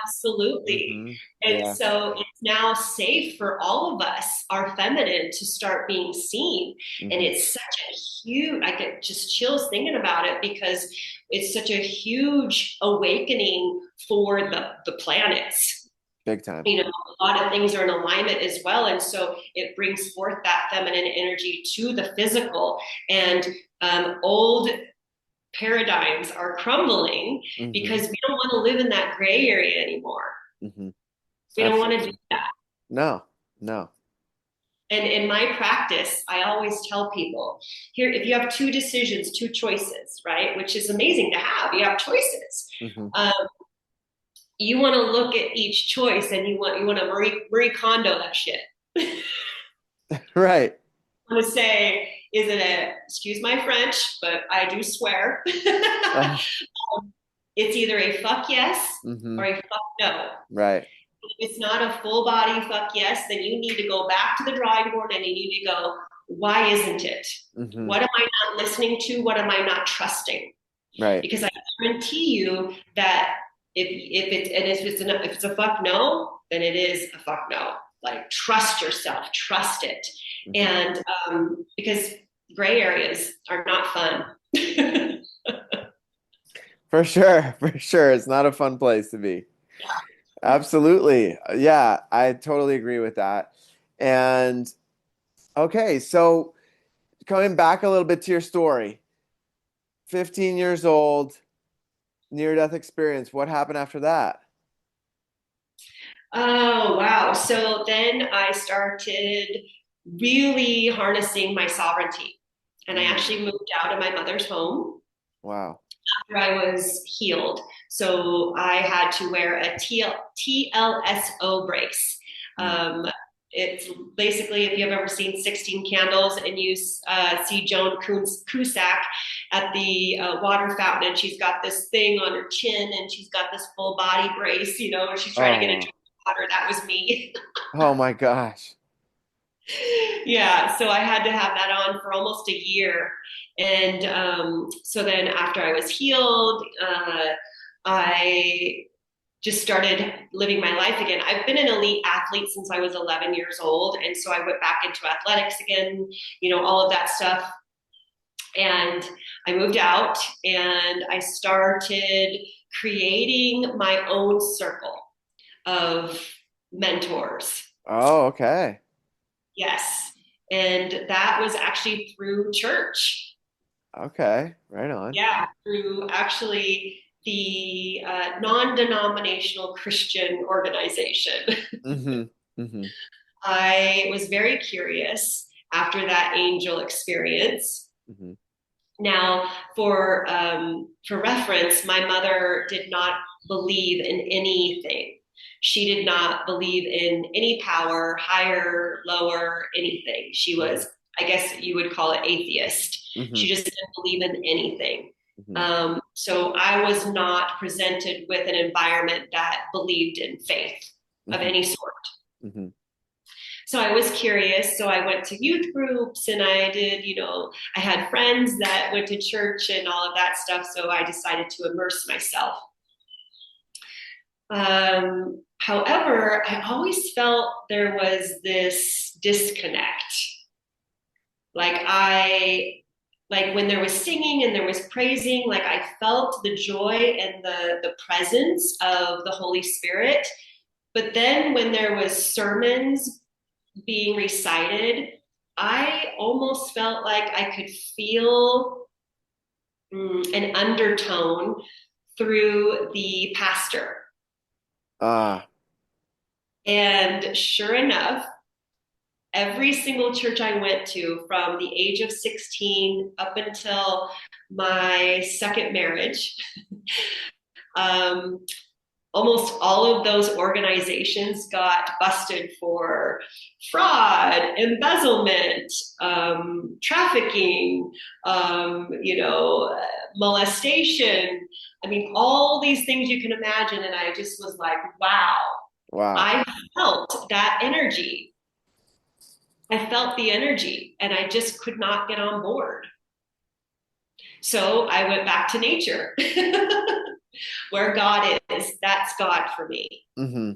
Absolutely. Hmm. And Yeah. so it's now safe for all of us, our feminine, to start being seen. And Hmm. it's such a huge, I get just chills thinking about it, because it's such a huge awakening for the planets. Big time. A lot of things are in alignment as well. And so it brings forth that feminine energy to the physical. And old paradigms are crumbling, Hmm. because we don't want to live in that gray area anymore. Hmm. We don't want to do Absolutely. that. No, no. And in my practice, I always tell people, here, if you have two decisions, two choices, right, which is amazing to have, you have choices. Hmm. Um, you want to look at each choice, and you want to Marie Kondo that shit. Right. I want to say, is it excuse my French, but I do swear. Uh, It's either a fuck yes hmm. or a fuck no. Right. If it's not a full body fuck yes, then you need to go back to the drawing board, and you need to go, why isn't it? Hmm. What am I not listening to? What am I not trusting? Right. Because I guarantee you that if it's a fuck no, then it is a fuck no. Like, trust yourself, trust it. Hmm. And because gray areas are not fun. For sure. For sure. It's not a fun place to be. Absolutely. Yeah, I totally agree with that. And okay, so coming back a little bit to your story, 15 years old, near death experience. What happened after that? Oh, wow. So then I started really harnessing my sovereignty. And I Mm, actually moved out of my mother's home wow. after I was healed. So I had to wear a TLSO brace. Mm. Um, it's basically, if you've ever seen 16 Candles, and you see Joan Cusack at the water fountain, and she's got this thing on her chin, and she's got this full body brace, and she's trying to get a Oh, drink of water. That was me. oh my gosh. Yeah, so I had to have that on for almost a year. And so then after I was healed, I just started living my life again. I've been an elite athlete since I was 11 years old. And so I went back into athletics again, all of that stuff. And I moved out, and I started creating my own circle of mentors. Oh, okay. Yes. And that was actually through church. Okay. Right on. Yeah, through actually the non denominational Christian organization. Hmm. Hmm. I was very curious after that angel experience. Hmm. Now, for reference, my mother did not believe in anything. She did not believe in any power, higher, lower, anything. She Hmm. was, I guess you would call it, atheist. Hmm. She just didn't believe in anything. Hmm. So I was not presented with an environment that believed in faith of Hmm. any sort. Hmm. So I was curious. So I went to youth groups, and I did, I had friends that went to church and all of that stuff. So I decided to immerse myself. However, I always felt there was this disconnect. Like Like when there was singing and there was praising, like I felt the joy and the presence of the Holy Spirit. But then when there was sermons being recited, I almost felt like I could feel an undertone through the pastor. Ah, And sure enough, every single church I went to from the age of 16 up until my second marriage, um, almost all of those organizations got busted for fraud, embezzlement, trafficking, molestation. I mean, all these things you can imagine. And I just was like, wow, wow. I felt that energy. I felt the energy and I just could not get on board. So I went back to nature. Where God is, that's God for me. Hmm.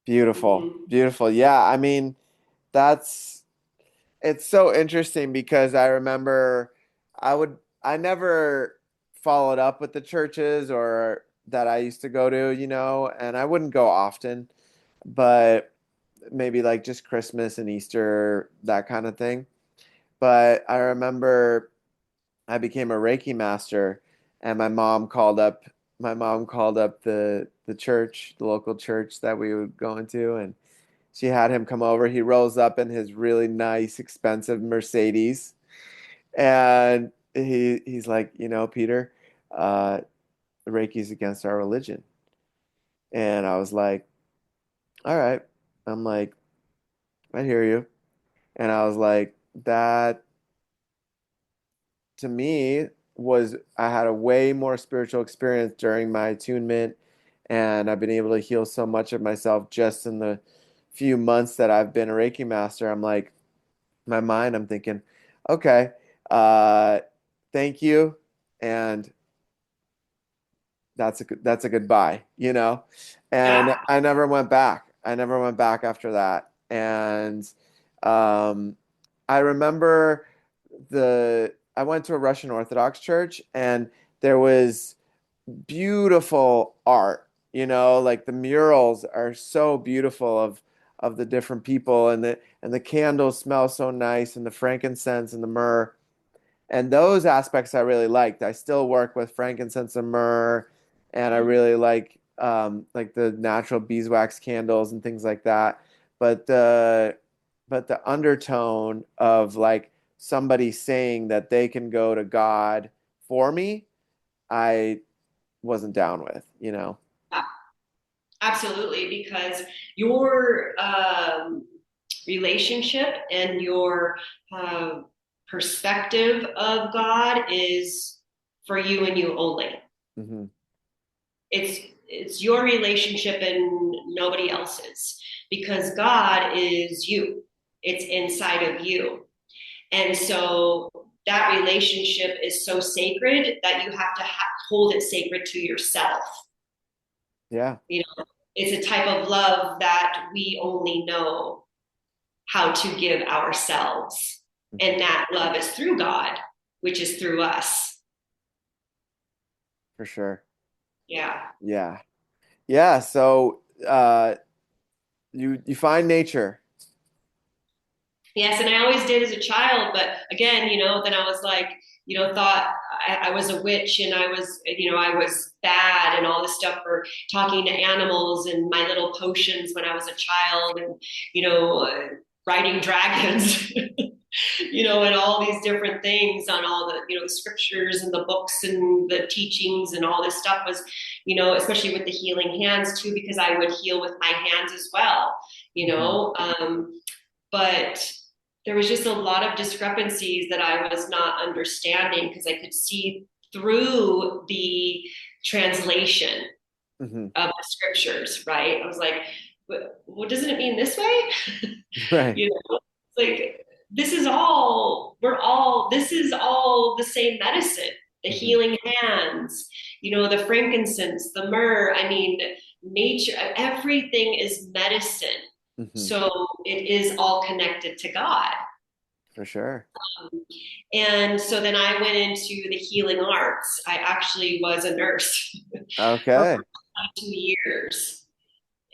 Beautiful. Mm-hmm. Beautiful. Yeah, I mean, that's it's so interesting because I remember I never followed up with the churches or that I used to go to, and I wouldn't go often, but maybe like just Christmas and Easter, that kind of thing. But I remember I became a Reiki master, and my mom called up the church, the local church that we would go into, and she had him come over. He rolls up in his really nice, expensive Mercedes, and he's like, Peter, uh, Reiki's against our religion. And I was like, all right. I'm like, I hear you. And I was like, that to me was I had a way more spiritual experience during my attunement, and I've been able to heal so much of myself just in the few months that I've been a Reiki master. I'm like, my mind, I'm thinking, okay, uh, thank you, and that's a goodbye, And Yeah. I never went back. I never went back after that. And um, I remember I went to a Russian Orthodox church, and there was beautiful art, like the murals are so beautiful of the different people, and the candles smell so nice, and the frankincense and the myrrh, and those aspects I really liked. I still work with frankincense and myrrh, and I really like the natural beeswax candles and things like that. But the undertone of like somebody saying that they can go to God for me, I wasn't down with. Absolutely, because your relationship and your uh, perspective of God is for you and you only. Hmm. It's your relationship and nobody else's, because God is you. It's inside of you. And so that relationship is so sacred that you have to hold it sacred to yourself. Yeah. You know, it's a type of love that we only know how to give ourselves. Hmm. And that love is through God, which is through us. For sure. Yeah. Yeah. Yeah. So you find nature. Yes, and I always did as a child, but again, then I was like, thought I was a witch and I was bad and all this stuff for talking to animals and my little potions when I was a child and, riding dragons, and all these different things on all the, scriptures and the books and the teachings and all this stuff was, especially with the healing hands too, because I would heal with my hands as well, Hmm. but there was just a lot of discrepancies that I was not understanding because I could see through the translation Hmm. of the scriptures, right? I was like, what doesn't it mean this way? Right. It's like, this is all the same medicine, the Hmm. healing hands, the frankincense, the myrrh. I mean, nature, everything is medicine. Hmm. So it is all connected to God. For sure. And so then I went into the healing arts. I actually was a nurse for Okay. 2 years.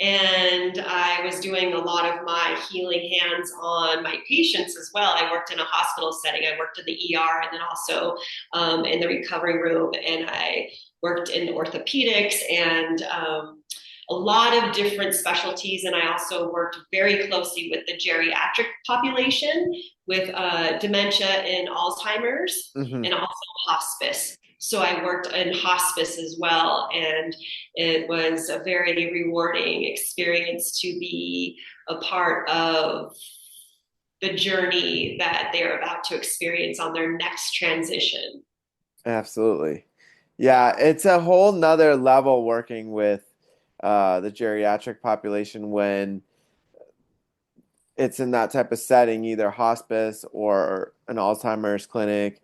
And I was doing a lot of my healing hands on my patients as well. I worked in a hospital setting. I worked in the ER and then also in the recovery room. And I worked in orthopedics and a lot of different specialties. And I also worked very closely with the geriatric population with dementia and Alzheimer's Hmm. and also hospice. So I worked in hospice as well. And it was a very rewarding experience to be a part of the journey that they're about to experience on their next transition. Absolutely. Yeah, it's a whole nother level working with the geriatric population when it's in that type of setting, either hospice or an Alzheimer's clinic.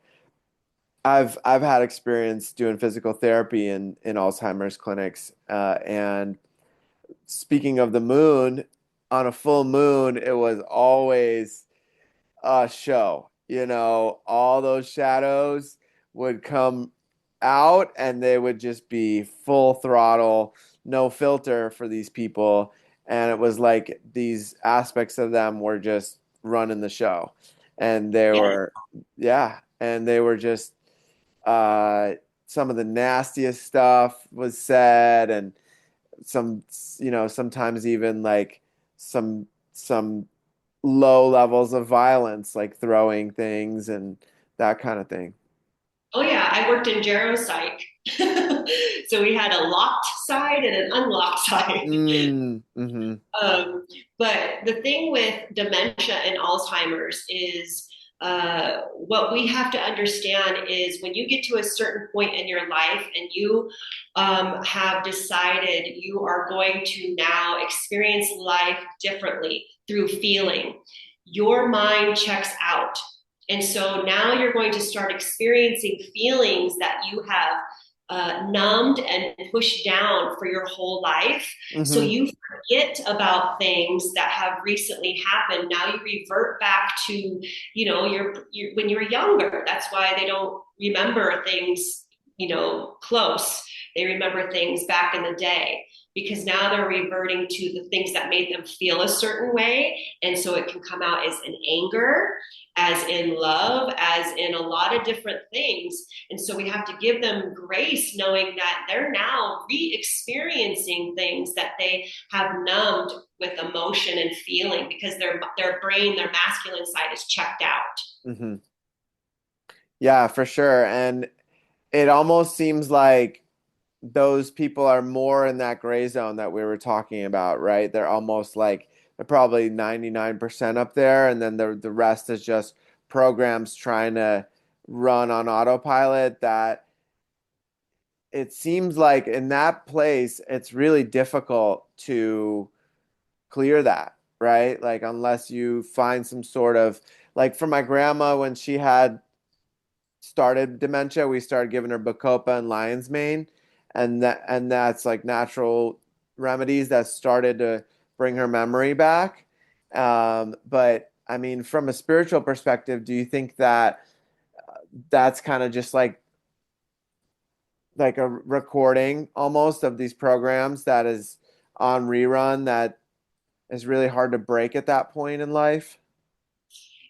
I've had experience doing physical therapy in Alzheimer's clinics, and speaking of the moon, on a full moon, it was always a show. All those shadows would come out and they would just be full throttle, no filter for these people. And it was like these aspects of them were just running the show. And they Yeah. were, yeah, and they were just, uh, some of the nastiest stuff was said, and some, sometimes even like some low levels of violence, like throwing things and that kind of thing. Oh yeah, I worked in geropsych. So we had a locked side and an unlocked side. Mm-hmm. Um, but the thing with dementia and Alzheimer's is what we have to understand is when you get to a certain point in your life and you have decided you are going to now experience life differently through feeling, your mind checks out. And so now you're going to start experiencing feelings that you have numbed and pushed down for your whole life. So Mm-hmm. you forget about things that have recently happened. Now you revert back to, when you were younger. That's why they don't remember things, close. They remember things back in the day because now they're reverting to the things that made them feel a certain way. And so it can come out as an anger, as in love, as in a lot of different things. And so we have to give them grace, knowing that they're now re experiencing things that they have numbed with emotion and feeling because their brain, their masculine side is checked out. Mm-hmm. Yeah, for sure. And it almost seems like those people are more in that gray zone that we were talking about, right? They're almost like they're probably 99% up there, and then the rest is just programs trying to run on autopilot. That it seems like in that place, it's really difficult to clear that, right? Like unless you find some sort of, like for my grandma when she had started dementia, we started giving her Bacopa and lion's mane, and that's like natural remedies that started to bring her memory back. But I mean, from a spiritual perspective, do you think that that's kind of just like a recording almost of these programs that is on rerun that is really hard to break at that point in life?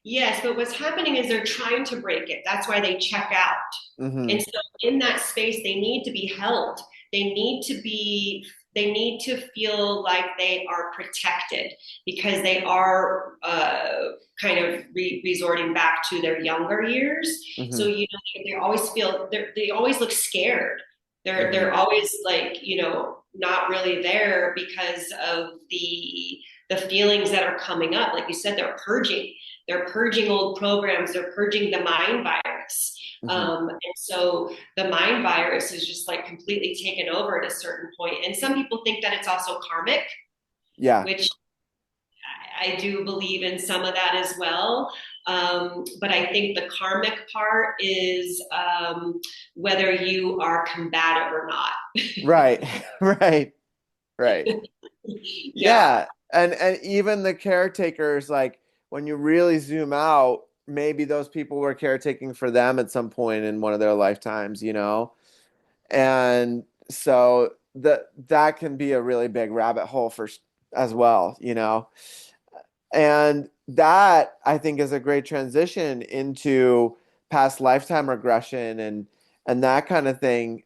Yes, but what's happening is they're trying to break it. That's why they check out. Hmm. And so in that space, they need to be held. They need to feel like they are protected because they are kind of resorting back to their younger years. So, Hmm. they always they always look scared. Hmm. They're always like, not really there because of the feelings that are coming up. Like you said, they're purging old programs. They're purging the mind virus. Hmm. And so the mind virus is just like completely taken over at a certain point. And some people think that it's also karmic, Yeah. which I do believe in some of that as well. But I think the karmic part is whether you are combative or not. Right. Right. Right. Yeah. Yeah. And even the caretakers, like when you really zoom out, maybe those people were caretaking for them at some point in one of their lifetimes, and so that can be a really big rabbit hole for as well. And that I think is a great transition into past lifetime regression and that kind of thing.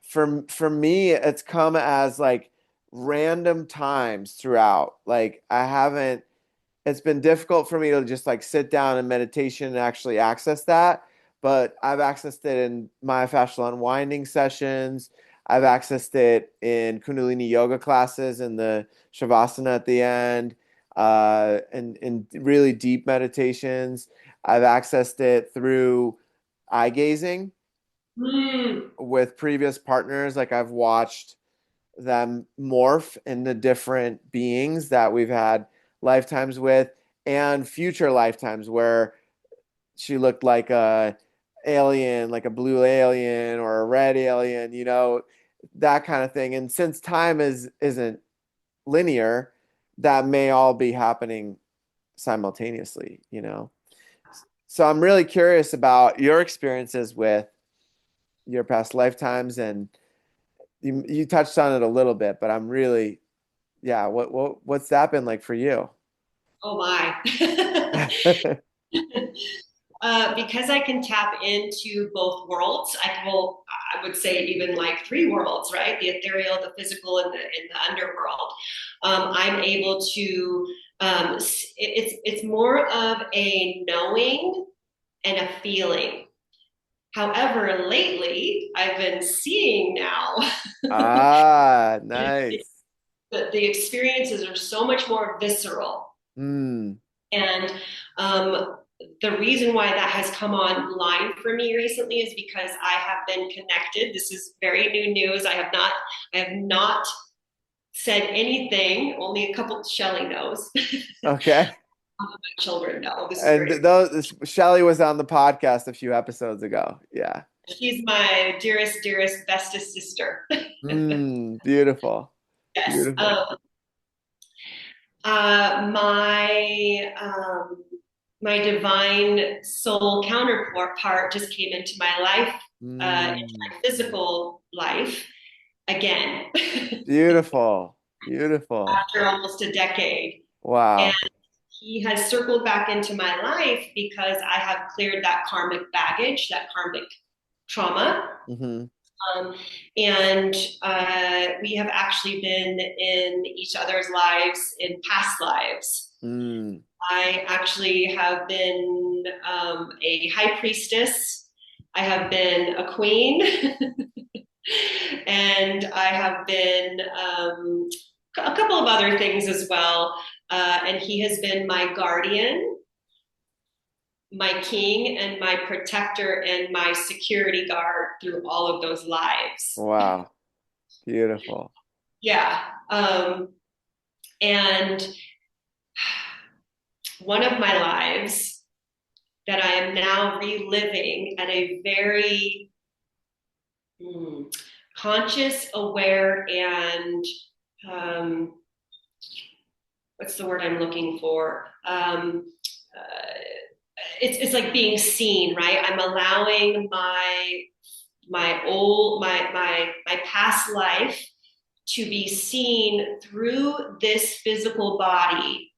For me, it's come as like random times throughout. Like I haven't it's been difficult for me to just like sit down in meditation and actually access that. But I've accessed it in myofascial unwinding sessions. I've accessed it in Kundalini yoga classes and the Shavasana at the end, and in really deep meditations. I've accessed it through eye gazing Mm. with previous partners. Like I've watched them morph into different beings that we've had lifetimes with and future lifetimes where she looked like a alien, like a blue alien or a red alien, that kind of thing. And since time isn't linear, that may all be happening simultaneously. So I'm really curious about your experiences with your past lifetimes, and you touched on it a little bit, but I'm really, yeah, what's that been like for you? Oh my. Because I can tap into both worlds, I would say even like three worlds, right? The ethereal, the physical, and the underworld. I'm able to. It's more of a knowing and a feeling. However, lately I've been seeing now. Ah, it, nice. the experiences are so much more visceral. Hmm. And the reason why that has come online for me recently is because I have been connected. This is very new news. I have not said anything. Only a couple. Shelley knows. Okay. My children know. This is And very. Shelly was on the podcast a few episodes ago. Yeah. She's my dearest, dearest, bestest sister. Beautiful. Yes. Beautiful. My divine soul counterpart just came into my life, into Mm, my physical life again beautiful. Beautiful. after almost a decade. And Wow. he has circled back into my life because I have cleared that karmic baggage, that karmic trauma. Hmm. Um, and we have actually been in each other's lives in past lives. Mm. I actually have been a high priestess. I have been a queen, and I have been a couple of other things as well. And he has been my guardian, my king, and my protector, and my security guard through all of those lives. Wow. Beautiful. Yeah. And one of my lives that I am now reliving at a very conscious, aware, and um, what's the word I'm looking for? It's like being seen, right? I'm allowing my past life to be seen through this physical body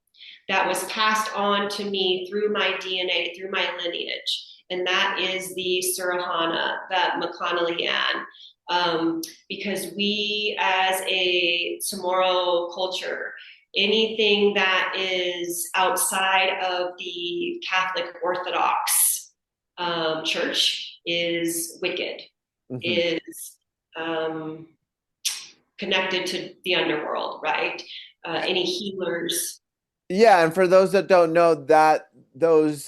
that was passed on to me through my DNA, through my lineage. And that is the Surahana, that Makanalian. Because we, as a Chamorro culture, anything that is outside of the Catholic Orthodox church is wicked, Hmm. is connected to the underworld, right? Any healers. Yeah, and for those that don't know that those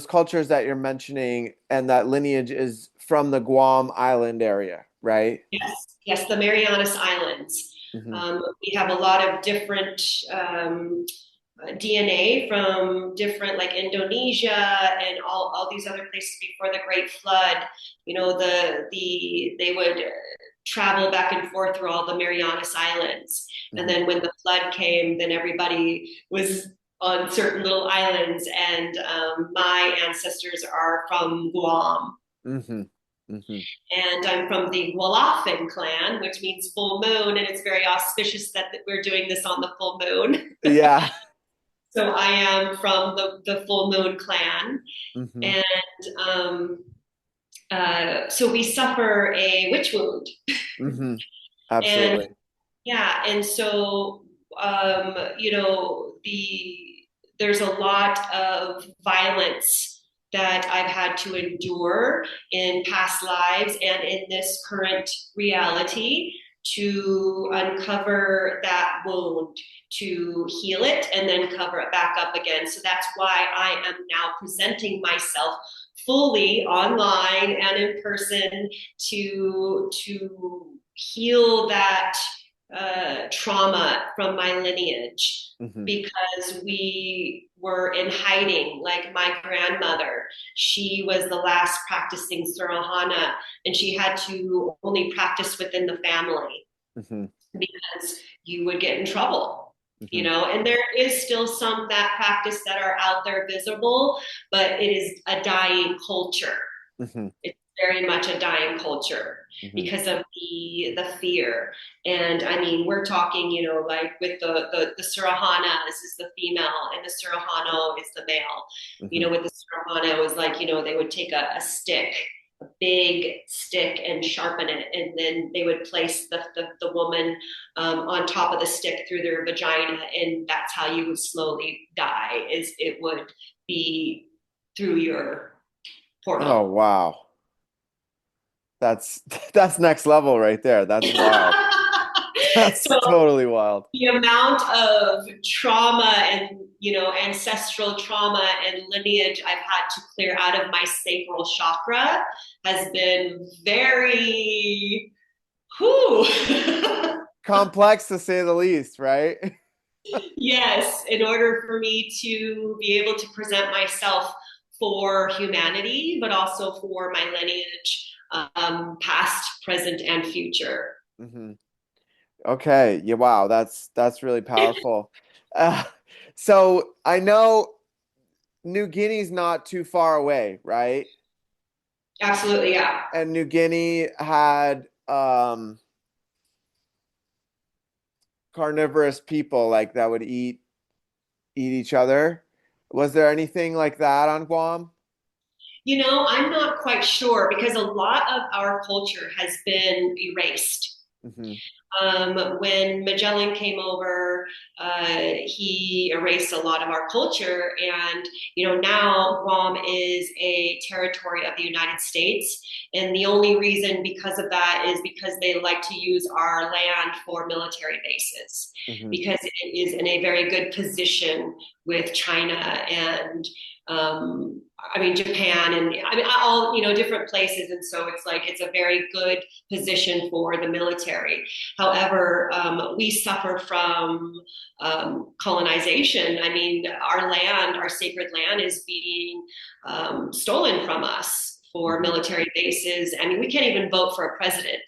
cultures that you're mentioning and that lineage is from the Guam Island area, right? Yes, yes, the Marianas Islands. Hmm. We have a lot of different DNA from different, like Indonesia and all these other places before the Great Flood. You know, they would travel back and forth through all the Marianas Islands, and Hmm. then when the flood came, then everybody was on certain little islands. And my ancestors are from Guam. Mm-hmm. Mm-hmm. And I'm from the Walafin clan, which means full moon. And it's very auspicious that we're doing this on the full moon. Yeah. So I am from the full moon clan. Mm-hmm. And so we suffer a witch wound. Mm-hmm. And Absolutely. yeah, and so there's a lot of violence that I've had to endure in past lives and in this current reality to uncover that wound, to heal it, and then cover it back up again. So that's why I am now presenting myself fully online and in person to heal that trauma from my lineage Mm-hmm. because we were in hiding. Like my grandmother, she was the last practicing Surohana, and she had to only practice within the family Mm-hmm. because you would get in trouble. Mm-hmm. And there is still some that practice that are out there visible, but it is a dying culture. Mm-hmm. It's very much a dying culture Mm-hmm. because of the fear. And I mean, we're talking, like with the Surahana, this is the female, and the Surahano is the male. Mm-hmm. With the Surahana, it was like, they would take a stick, a big stick, and sharpen it, and then they would place the woman on top of the stick through their vagina, and that's how you would slowly die. Is it would be through your Oh, portal. wow. That's that's next level right there. That's wild. That's So totally wild. the amount of trauma and ancestral trauma and lineage I've had to clear out of my sacral chakra has been very whew. Complex to say the least, right? Yes, in order for me to be able to present myself for humanity, but also for my lineage, past, present, and future. Hmm. Okay. Yeah. Wow. That's really powerful. Uh, so I know New Guinea's not too far away, right? Absolutely, yeah. And New Guinea had carnivorous people like that would eat each other. Was there anything like that on Guam? I'm not quite sure because a lot of our culture has been erased. Hmm. When Magellan came over, he erased a lot of our culture. And, now Guam is a territory of the United States. And the only reason because of that is because they like to use our land for military bases Hmm. because it is in a very good position with China and Japan and all, different places. And so it's like, it's a very good position for the military. However, we suffer from colonization. I mean, our land, our sacred land is being stolen from us for Hmm. military bases. I mean, we can't even vote for a president,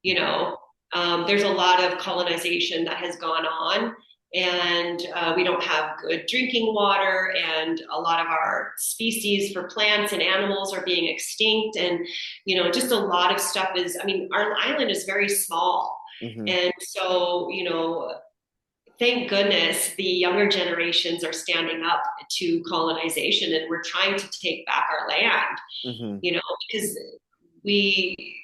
you know. There's a lot of colonization that has gone on, and we don't have good drinking water, and a lot of our species for plants and animals are being extinct, and just a lot of stuff is, our island is very small, Hmm. and so thank goodness the younger generations are standing up to colonization, and we're trying to take back our land, Hmm. because we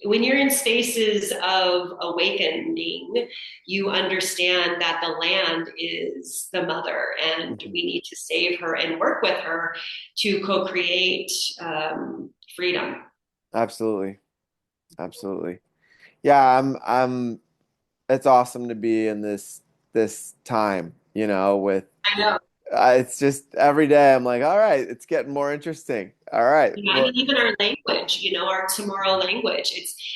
when you're in spaces of awakening, you understand that the land is the mother, and Hmm. we need to save her and work with her to co-create freedom. Absolutely. Absolutely. Yeah, I'm it's awesome to be in this time, with I know. it's just every day I'm like, all right, it's getting more interesting. All right. Well, Even our language, our tomorrow language,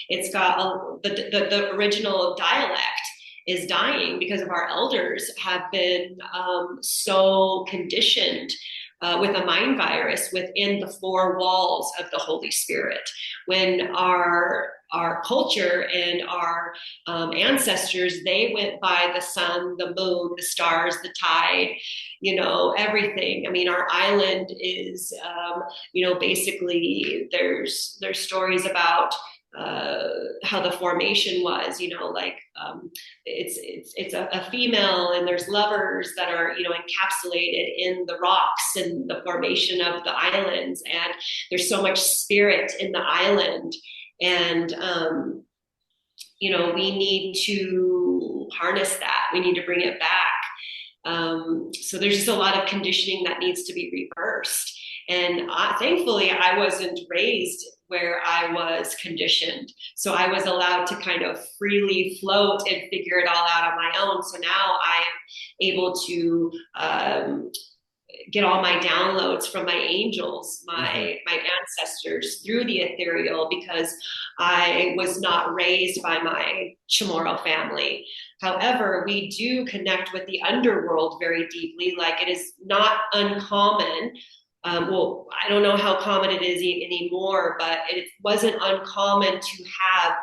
it's got the original dialect is dying because of our elders have been so conditioned with a mind virus within the four walls of the Holy Spirit. When our culture and our ancestors, they went by the sun, the moon, the stars, the tide, everything. I mean, our island is, basically there's stories about how the formation was, it's a female, and there's lovers that are encapsulated in the rocks and the formation of the islands, and there's so much spirit in the island, and we need to harness that. We need to bring it back. So there's just a lot of conditioning that needs to be reversed. And thankfully, I wasn't raised where I was conditioned. So I was allowed to kind of freely float and figure it all out on my own. So now I am able to get all my downloads from my angels, my ancestors through the ethereal, because I was not raised by my Chamorro family. However, we do connect with the underworld very deeply. Like, it is not uncommon. Well, I don't know how common it is anymore, but it wasn't uncommon to have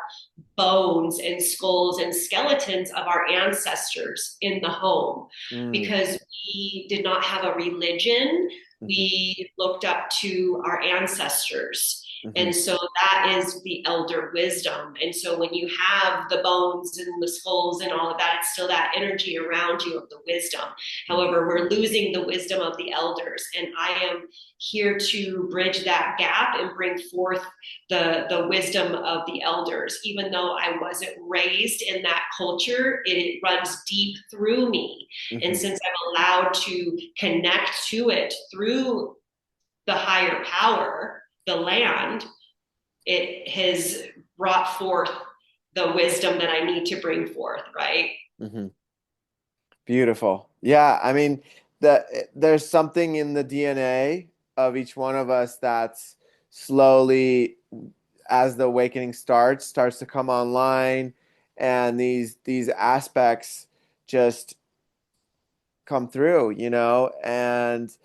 bones and skulls and skeletons of our ancestors in the home, Mm. because we did not have a religion. Mhm. We looked up to our ancestors. Mhm. And so that is the elder wisdom. And so when you have the bones and the skulls and all of that, it's still that energy around you of the wisdom. However, we're losing the wisdom of the elders. And I am here to bridge that gap and bring forth the wisdom of the elders. Even though I wasn't raised in that culture, it runs deep through me. And Mhm. since I'm allowed to connect to it through the higher power, the land, it has brought forth the wisdom that I need to bring forth, right? Mhm. Beautiful. Yeah, I mean, there's something in the DNA of each one of us that's slowly, as the awakening starts to come online, and these aspects just come through, and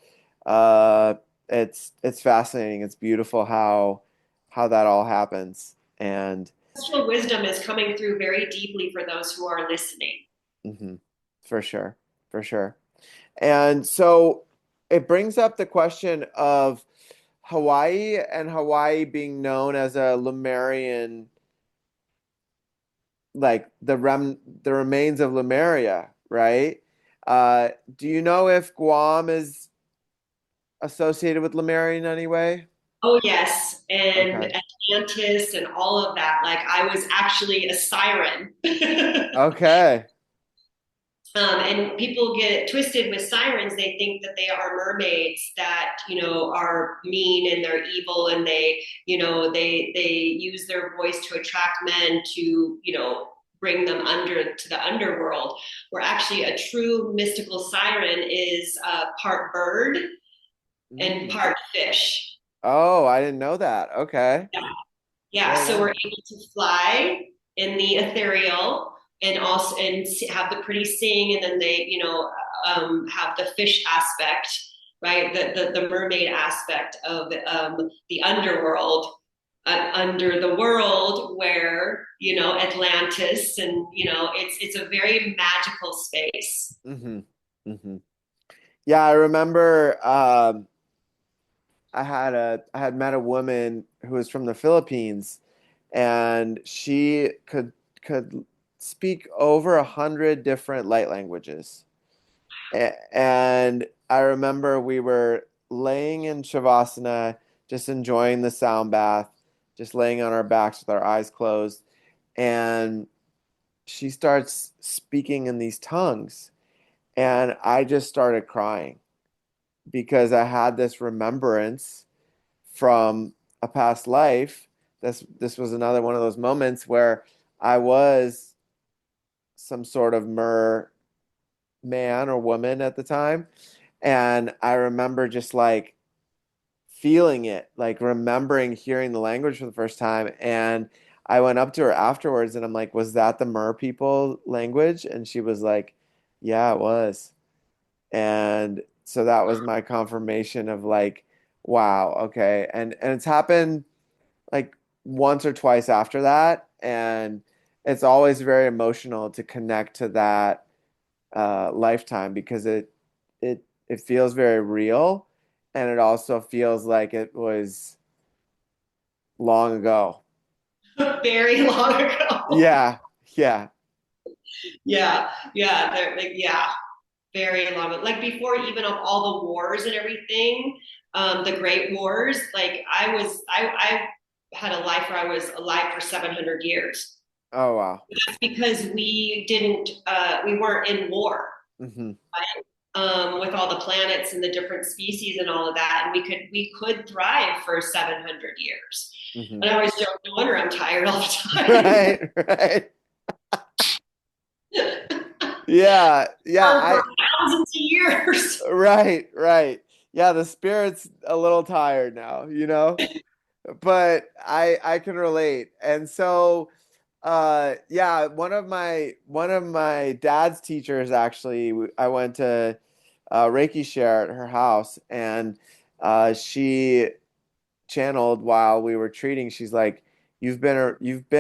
uh, it's fascinating. It's beautiful how that all happens, and Ancestral wisdom is coming through very deeply for those who are listening. mhm, for sure, for sure. And so it brings up the question of Hawaii, and Hawaii being known as a Lemurian, like the remains of Lemuria, right? Do you know if Guam is associated with Lemuria in any way? Oh, yes. And Okay. Atlantis and all of that. Like, I was actually a siren. Okay. And people get twisted with sirens. They think that they are mermaids that, are mean and they're evil, and they use their voice to attract men to, bring them under to the underworld. Where actually a true mystical siren is part bird and Mm. part fish. Oh, I didn't know that. Okay. Yeah. Yeah, Yeah, so yeah. we're able to fly in the ethereal, and also have the pretty sing, and then they have the fish aspect, right? The mermaid aspect of the underworld, under the world, where Atlantis, and it's a very magical space. hmm hmm Yeah, I remember I had met a woman who was from the Philippines, and she could speak over 100 different light languages. And I remember we were laying in Shavasana, just enjoying the sound bath, just laying on our backs with our eyes closed, and she starts speaking in these tongues, and I just started crying because I had this remembrance from a past life. This was another one of those moments where I was some sort of mer man or woman at the time, and I remember just like feeling it, like remembering hearing the language for the first time. And I went up to her afterwards and I'm like, "Was that the mer people language?" And she was like, "Yeah, it was." And so that was my confirmation of like, wow, okay. And it's happened like once or twice after that, and it's always very emotional to connect to that lifetime because it feels very real, and it also feels like it was long ago. Very long ago. Yeah, yeah. Yeah, yeah, they're like, yeah, very long. Like before even of all the wars and everything, the Great Wars, like I had a life where I was alive for 700 years. Oh wow. That's because we weren't in war, Hmm. with all the planets and the different species and all of that, and we could thrive for 700 years. Hmm. And I always joke, no wonder I'm tired all the time. Right, right. Yeah, yeah, For thousands of years. right, right. Yeah, the spirit's a little tired now, but I can relate. And so yeah, one of my dad's teachers actually, I went to Reiki share at her house, and she channeled while we were treating. She's like, you've been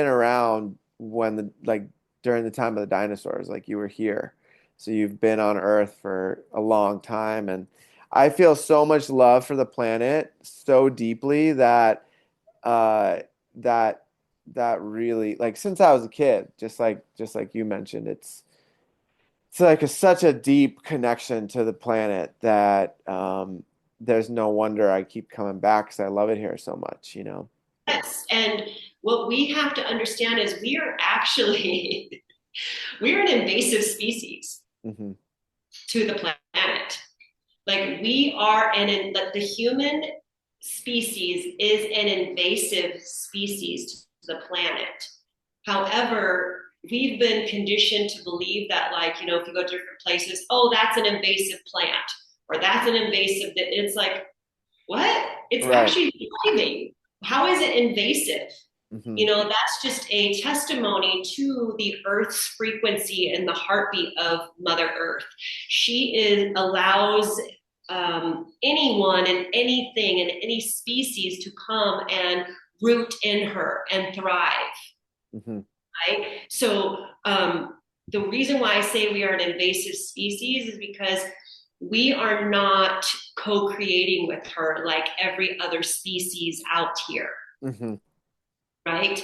around when the like during the time of the dinosaurs, like you were here. So you've been on Earth for a long time, and I feel so much love for the planet so deeply that uh that that really, like, since I was a kid, just like you mentioned, it's like such a deep connection to the planet that there's no wonder I keep coming back because I love it here so much. Yes. And what we have to understand is we are actually we're an invasive species Hmm. to the planet. Like we are like the human species is an invasive species to the planet. However, we've been conditioned to believe that, like, if you go to different places, oh, that's an invasive plant or that's an invasive. That it's like, what? It's Right. actually thriving. How is it invasive? Hmm. That's just a testimony to the Earth's frequency and the heartbeat of Mother Earth. Allows anyone and anything and any species to come and root in her and thrive, Hmm. right? So the reason why I say we are an invasive species is because we are not co-creating with her like every other species out here, Hmm. right?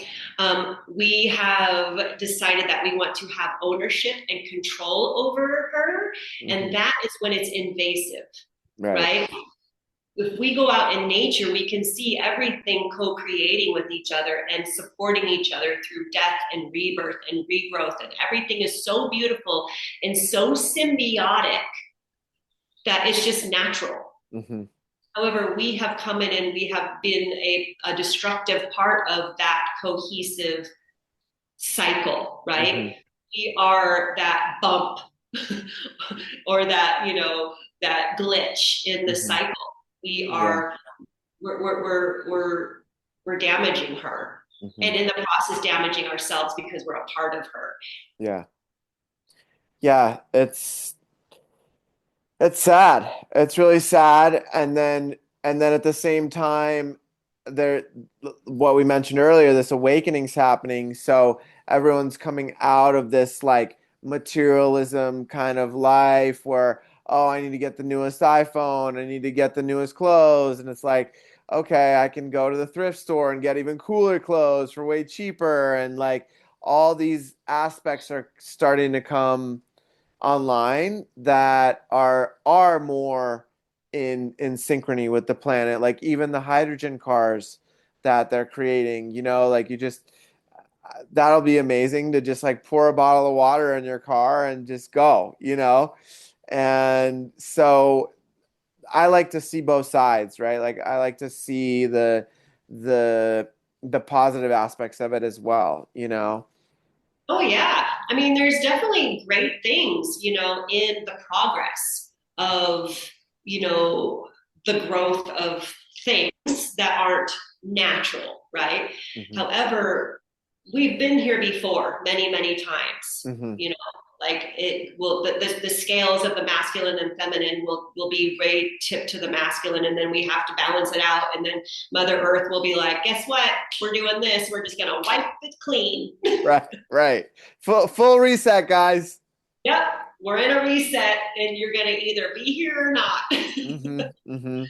We have decided that we want to have ownership and control over her, Hmm. and that is when it's invasive, Right. right? If we go out in nature, we can see everything co-creating with each other and supporting each other through death and rebirth and regrowth, and everything is so beautiful and so symbiotic that it's just natural. Hmm. However, we have come in and we have been a destructive part of that cohesive cycle, Hmm. right? We are that bump or that glitch in the Hmm. cycle. We Yeah. are we're damaging her, Hmm. and in the process damaging ourselves because we're a part of her. Yeah. Yeah. It's sad. It's really sad. And then at the same time, there, what we mentioned earlier, this awakening's happening. So everyone's coming out of this like materialism kind of life where, oh, I need to get the newest iPhone, I need to get the newest clothes. And it's like, okay, I can go to the thrift store and get even cooler clothes for way cheaper. And like all these aspects are starting to come online that are more in synchrony with the planet, like even the hydrogen cars that they're creating, like you just that'll be amazing to just like pour a bottle of water in your car and just go. And so I like to see both sides, right? Like I like to see the the positive aspects of it as well. Oh yeah, I mean, there's definitely great things, in the progress of you know the growth of things that aren't natural, right? Hmm. However, we've been here before many, many times, Hmm. you know. Like it will, the scales of the masculine and feminine will be way tipped to the masculine, and then we have to balance it out. And then Mother Earth will be like, guess what? We're doing this. We're just gonna wipe it clean. Right, right. Full reset, guys. Yep, we're in a reset, and you're gonna either be here or not. Hmm. Hmm.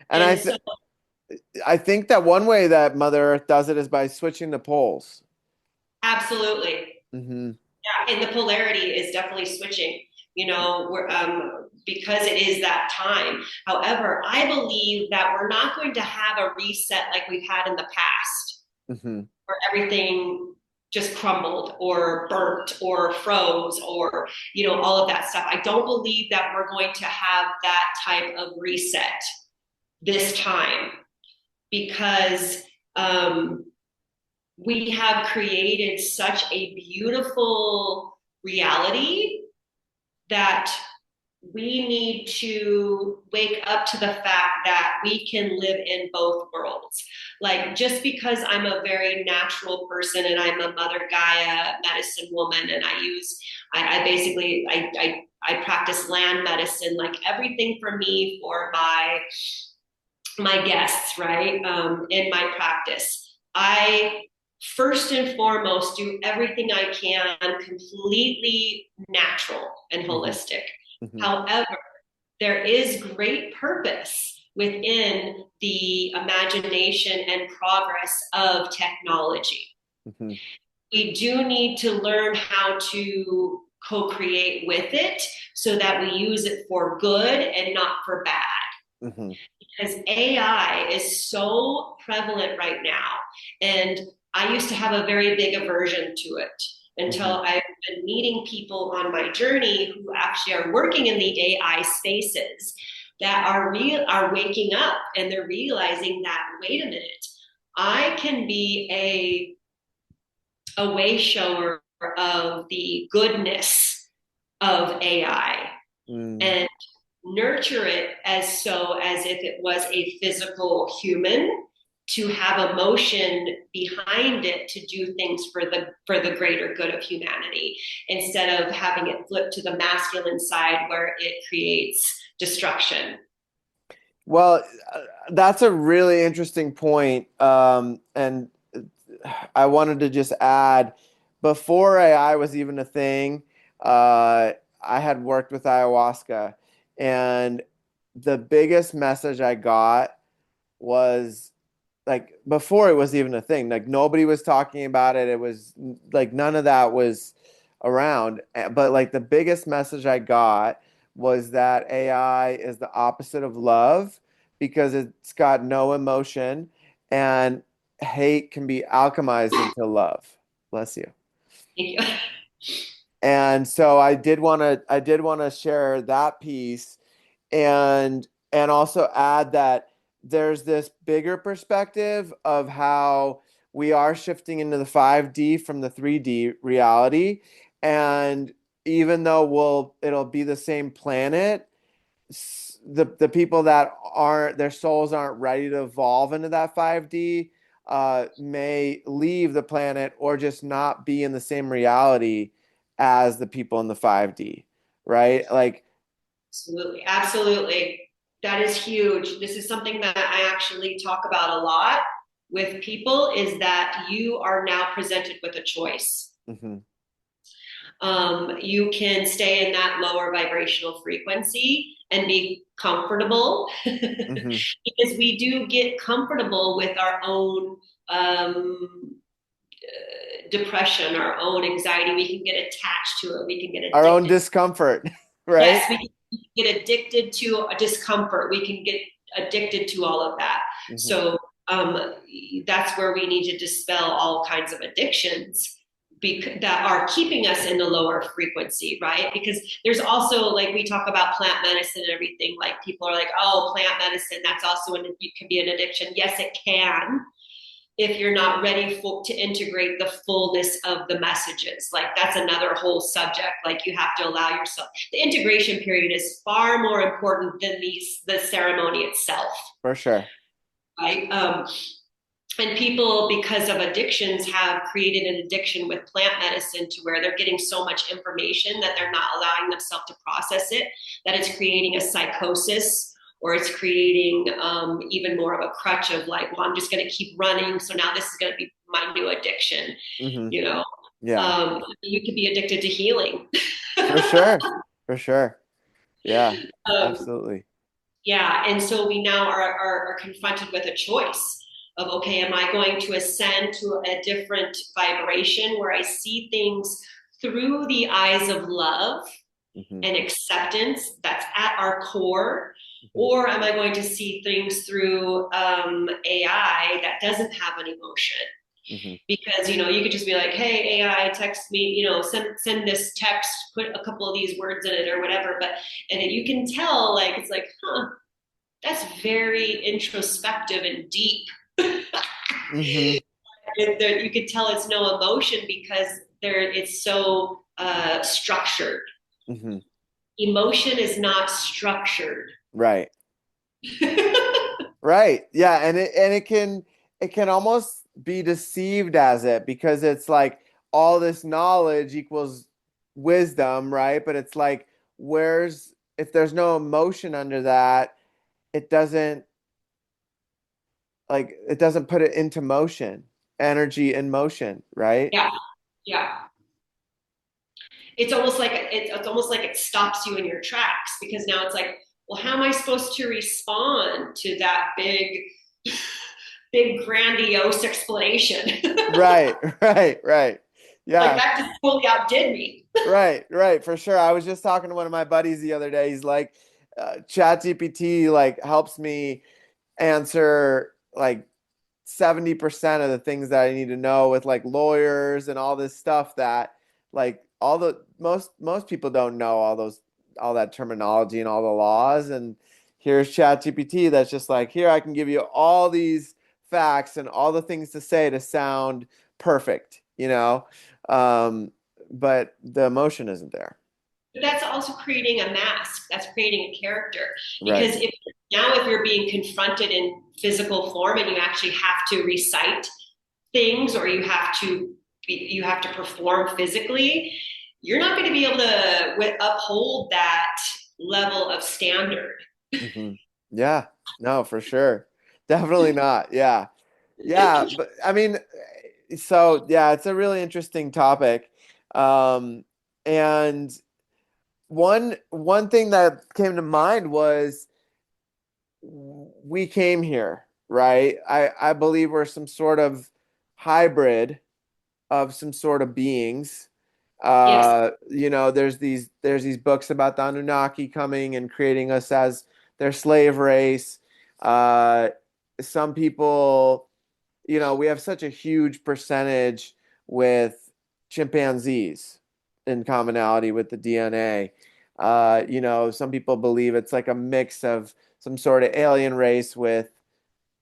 And And so, I think that one way that Mother Earth does it is by switching the poles. absolutely, Hmm. yeah, and the polarity is definitely switching. We're, because it is that time. However, I believe that we're not going to have a reset like we've had in the past, Hmm. where everything just crumbled or burnt or froze or all of that stuff. I don't believe that we're going to have that type of reset this time, because we have created such a beautiful reality that we need to wake up to the fact that we can live in both worlds. Like, just because I'm a very natural person and I'm a Mother Gaia medicine woman, and I basically, I practice land medicine, like everything for me, for my guests, right? In my practice, I first and foremost do everything I can completely natural and Hmm. holistic. Hmm. However, there is great purpose within the imagination and progress of technology. Hmm. We do need to learn how to co create with it so that we use it for good and not for bad. Hmm. Because AI is so prevalent right now. And I used to have a very big aversion to it Hmm. until I've been meeting people on my journey who actually are working in the AI spaces, that are waking up, and they're realizing that, wait a minute, I can be a way shower of the goodness of AI Mm. and nurture it as if it was a physical human, to have emotion behind it, to do things for the greater good of humanity, instead of having it flip to the masculine side where it creates destruction. Well, that's a really interesting point. And I wanted to just add, before AI was even a thing, I had worked with ayahuasca, and the biggest message I got was like before it was even a thing. Like nobody was talking about it. It was like none of that was around. But like the biggest message I got was that AI is the opposite of love because it's got no emotion, and hate can be alchemized into love. Bless you. Thank you. And so I did want to share that piece, and also add that there's this bigger perspective of how we are shifting into the 5D from the 3D reality. And even though it'll be the same planet, the people that aren't, their souls aren't ready to evolve into that 5D may leave the planet or just not be in the same reality as the people in the 5D, right? Like, Absolutely. Absolutely. That is huge. This is something that I actually talk about a lot with people, is that you are now presented with a choice. mhm, You can stay in that lower vibrational frequency and be comfortable, mhm. because we do get comfortable with our own depression, our own anxiety. We can get attached to it. We can get Our own addicted. discomfort, right? Yes, we can get addicted to a discomfort. We can get addicted to all of that. Mhm. So that's where we need to dispel all kinds of addictions that are keeping us in the lower frequency, right? Because there's also, like, we talk about plant medicine and everything. Like, people are like, oh, plant medicine, that's also it can be an addiction. Yes, it can, if you're not ready to integrate the fullness of the messages. Like, that's another whole subject. Like, you have to allow yourself, the integration period is far more important than the ceremony itself, For sure. right? And people, because of addictions, have created an addiction with plant medicine to where they're getting so much information that they're not allowing themselves to process it, that it's creating a psychosis, or it's creating even more of a crutch of like, well, I'm just going to keep running. So now this is going to be my new addiction, Hmm. you know. Yeah, You could be addicted to healing. for sure. For sure. Yeah, um, absolutely. Yeah, and so we now are confronted with a choice of, okay, am I going to ascend to a different vibration where I see things through the eyes of love Hmm. and acceptance that's at our core? Hmm. Or am I going to see things through AI that doesn't have an emotion? Hmm. Because you could just be like, hey, AI, text me, send this text, put a couple of these words in it or whatever. But and then you can tell, like, it's like, huh, that's very introspective and deep. Hmm. There, you could tell it's no emotion because it's so structured. Hmm. Emotion is not structured. Right. Right. Yeah, and it can almost be deceived as it, because it's like all this knowledge equals wisdom, right? But it's like, where's if there's no emotion under that, it doesn't it doesn't put it into motion, energy in motion, right? Yeah, yeah. It's almost like it stops you in your tracks because now it's like, well, how am I supposed to respond to that big grandiose explanation? Right, right, right. Like Yeah. that just totally outdid me. Right, right, for sure. I was just talking to one of my buddies the other day. He's like, ChatGPT like helps me answer like 70% of the things that I need to know with like lawyers and all this stuff that like all the most people don't know all that terminology and all the laws. And here's ChatGPT that's just like, here, I can give you all these facts and all the things to say to sound perfect, you know? Um, but the emotion isn't there. But that's also creating a mask. That's creating a character. Right. Because if you're being confronted in physical form and you actually have to recite things, or you have to perform physically, you're not going to be able to uphold that level of standard. Hmm. Yeah. No, for sure. Definitely not. Yeah. Yeah, but I mean, so yeah, it's a really interesting topic. Um, and one thing that came to mind was we came here, right? I believe we're some sort of hybrid of some sort of beings. Yes, There's these books about the Anunnaki coming and creating us as their slave race. Uh, some people, we have such a huge percentage with chimpanzees in commonality with the DNA. Some people believe it's like a mix of some sort of alien race with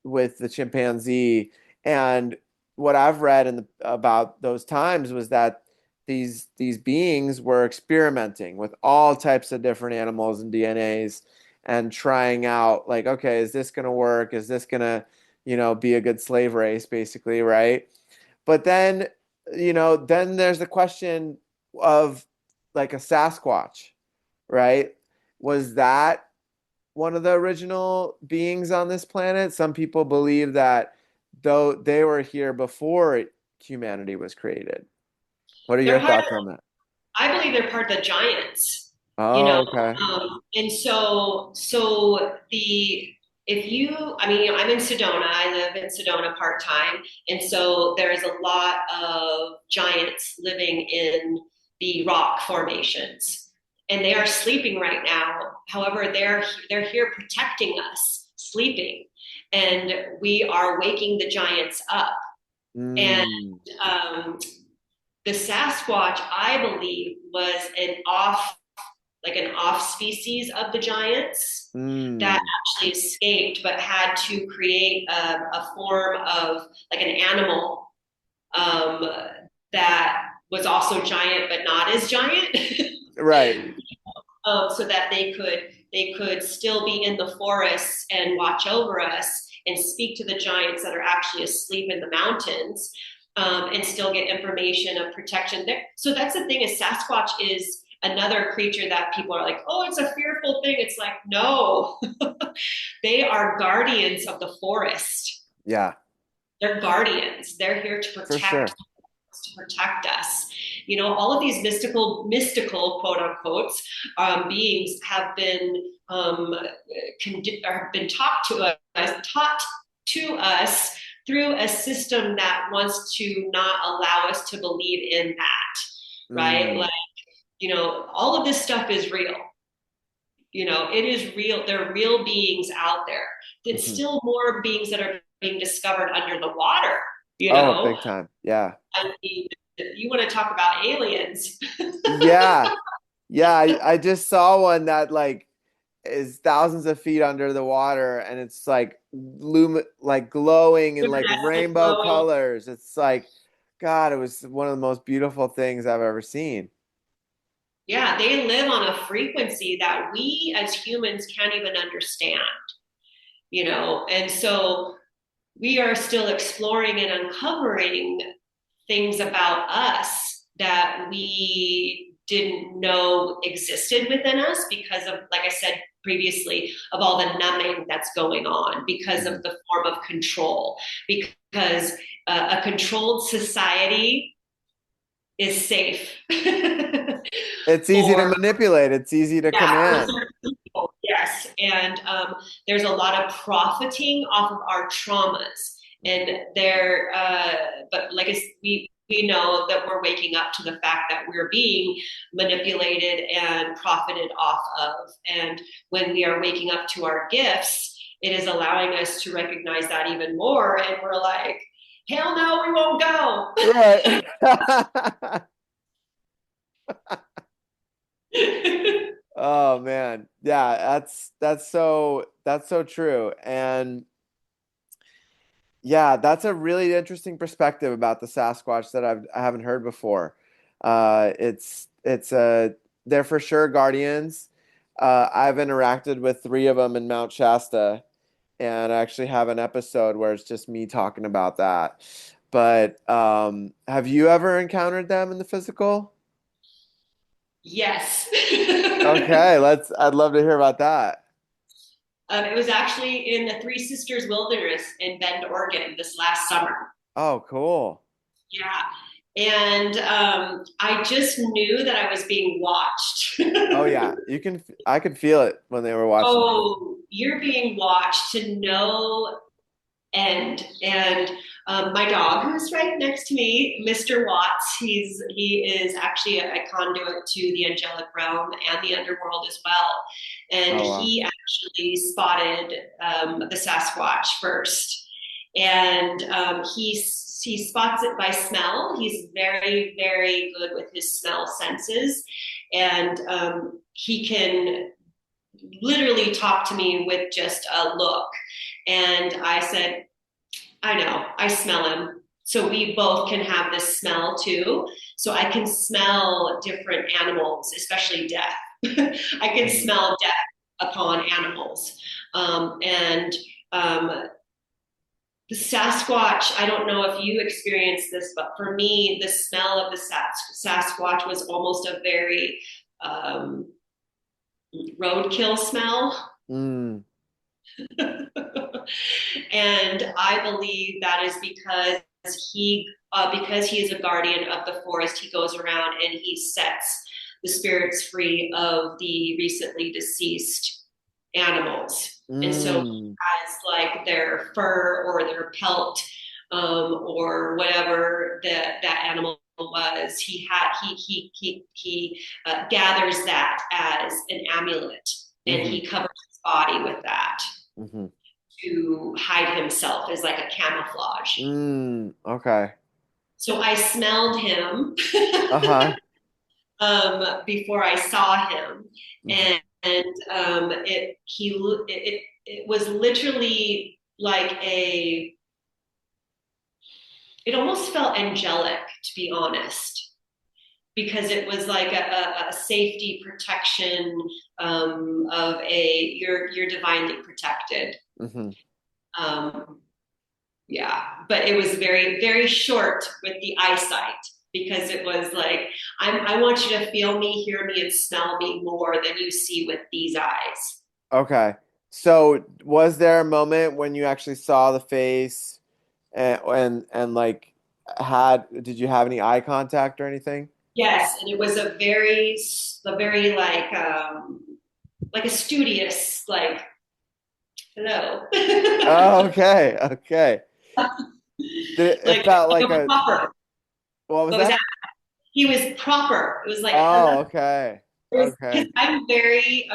the chimpanzee. And what I've read about those times was that these beings were experimenting with all types of different animals and DNAs and trying out like, okay, is this going to work? Is this going to, be a good slave race, basically, right? But then there's the question of like a Sasquatch, right? Was that one of the original beings on this planet? Some people believe that though they were here before humanity was created. What are they're your part of, thoughts on that? I believe they're part of the giants, you know. Oh, okay. And so the if you, I mean, I'm in Sedona. I live in Sedona part time, and so there is a lot of giants living in the rock formations, and they are sleeping right now. However, they're here protecting us, sleeping, and we are waking the giants up. And Mm, um, the Sasquatch, I believe, was an off species of the giants that mm, actually escaped, but had to create a form of like an animal um, that was also giant, but not as giant, right. so that they could still be in the forests and watch over us. and speak to the giants that are actually asleep in the mountains, and still get information of protection there. So that's the thing, is Sasquatch is another creature that people are like, oh, it's a fearful thing. It's like, no, they are guardians of the forest. Yeah, They're guardians. They're here for sure. to protect us. You know, all of these mystical quote unquote beings have been taught to us through a system that wants to not allow us to believe in that, right? Mm, Like, you know, all of this stuff is real. You know, it is real. There are real beings out there. There's mhm. still more beings that are being discovered under the water, you Oh, know? big time. Yeah. I mean, you want to talk about aliens. Yeah. Yeah, I just saw one that like is thousands of feet under the water and it's like glowing in like Luminescent rainbow glowing. colors. It's like, God, it was one of the most beautiful things I've ever seen. Yeah, they live on a frequency that we as humans can't even understand, you know? And so we are still exploring and uncovering things about us that we didn't know existed within us because of, like I said previously, of all the numbing that's going on because Mhm. of the form of control. Because a controlled society is safe It's easy to for, manipulate. It's easy to yeah, for command. certain people. Yes. And there's a lot of profiting off of our traumas. Mhm. And but like we know that we're waking up to the fact that we're being manipulated and profited off of. And when we are waking up to our gifts, it is allowing us to recognize that even more. And we're like, hell no, we won't go. Right. Oh man. Yeah, that's so true. And yeah, that's a really interesting perspective about the Sasquatch that I haven't heard before. It's they're for sure guardians. I've interacted with three of them in Mount Shasta, and I actually have an episode where it's just me talking about that. But have you ever encountered them in the physical? Yes. Okay, I'd love to hear about that. It was actually in the Three Sisters Wilderness in Bend, Oregon this last summer. Oh, cool. Yeah. And I just knew that I was being watched. Oh yeah, I could feel it when they were watching you. Oh, you're being watched to no end. And my dog, who's right next to me, Mr. Watts, he is actually a conduit to the angelic realm and the underworld as well. And Oh wow. he actually spotted the Sasquatch first, and he spots it by smell. He's very very good with his smell senses, and he can literally talk to me with just a look. And I said, I know, I smell him. So we both can have this smell too. So I can smell different animals, especially death. I can Mhm. smell death upon animals. And the Sasquatch, I don't know if you experienced this, but for me, the smell of the Sasquatch was almost a very um, roadkill smell. Mm, And I believe that is because he is a guardian of the forest, he goes around and he sets the spirits free of the recently deceased animals. And so mm, as like their fur or their pelt, or whatever that animal was, he gathers that as an amulet, and hmm he covers his body with that hmm to hide himself as like a camouflage. okay. So I smelled him Uh-huh. before I saw him, hmm and it was literally like it almost felt angelic, to be honest, because it was like a safety protection, of you're divinely protected. hmm Um, yeah, but it was very, very short with the eyesight because it was like, I want you to feel me, hear me, and smell me more than you see with these eyes. Okay. So was there a moment when you actually saw the face and like did you have any eye contact or anything? Yes, and it was a very like a studious, like, hello. Oh, okay. Okay. It felt Like like a a proper. what was What was that? that? He was proper. It was like, hello. Oh, okay. Because Okay. I'm very,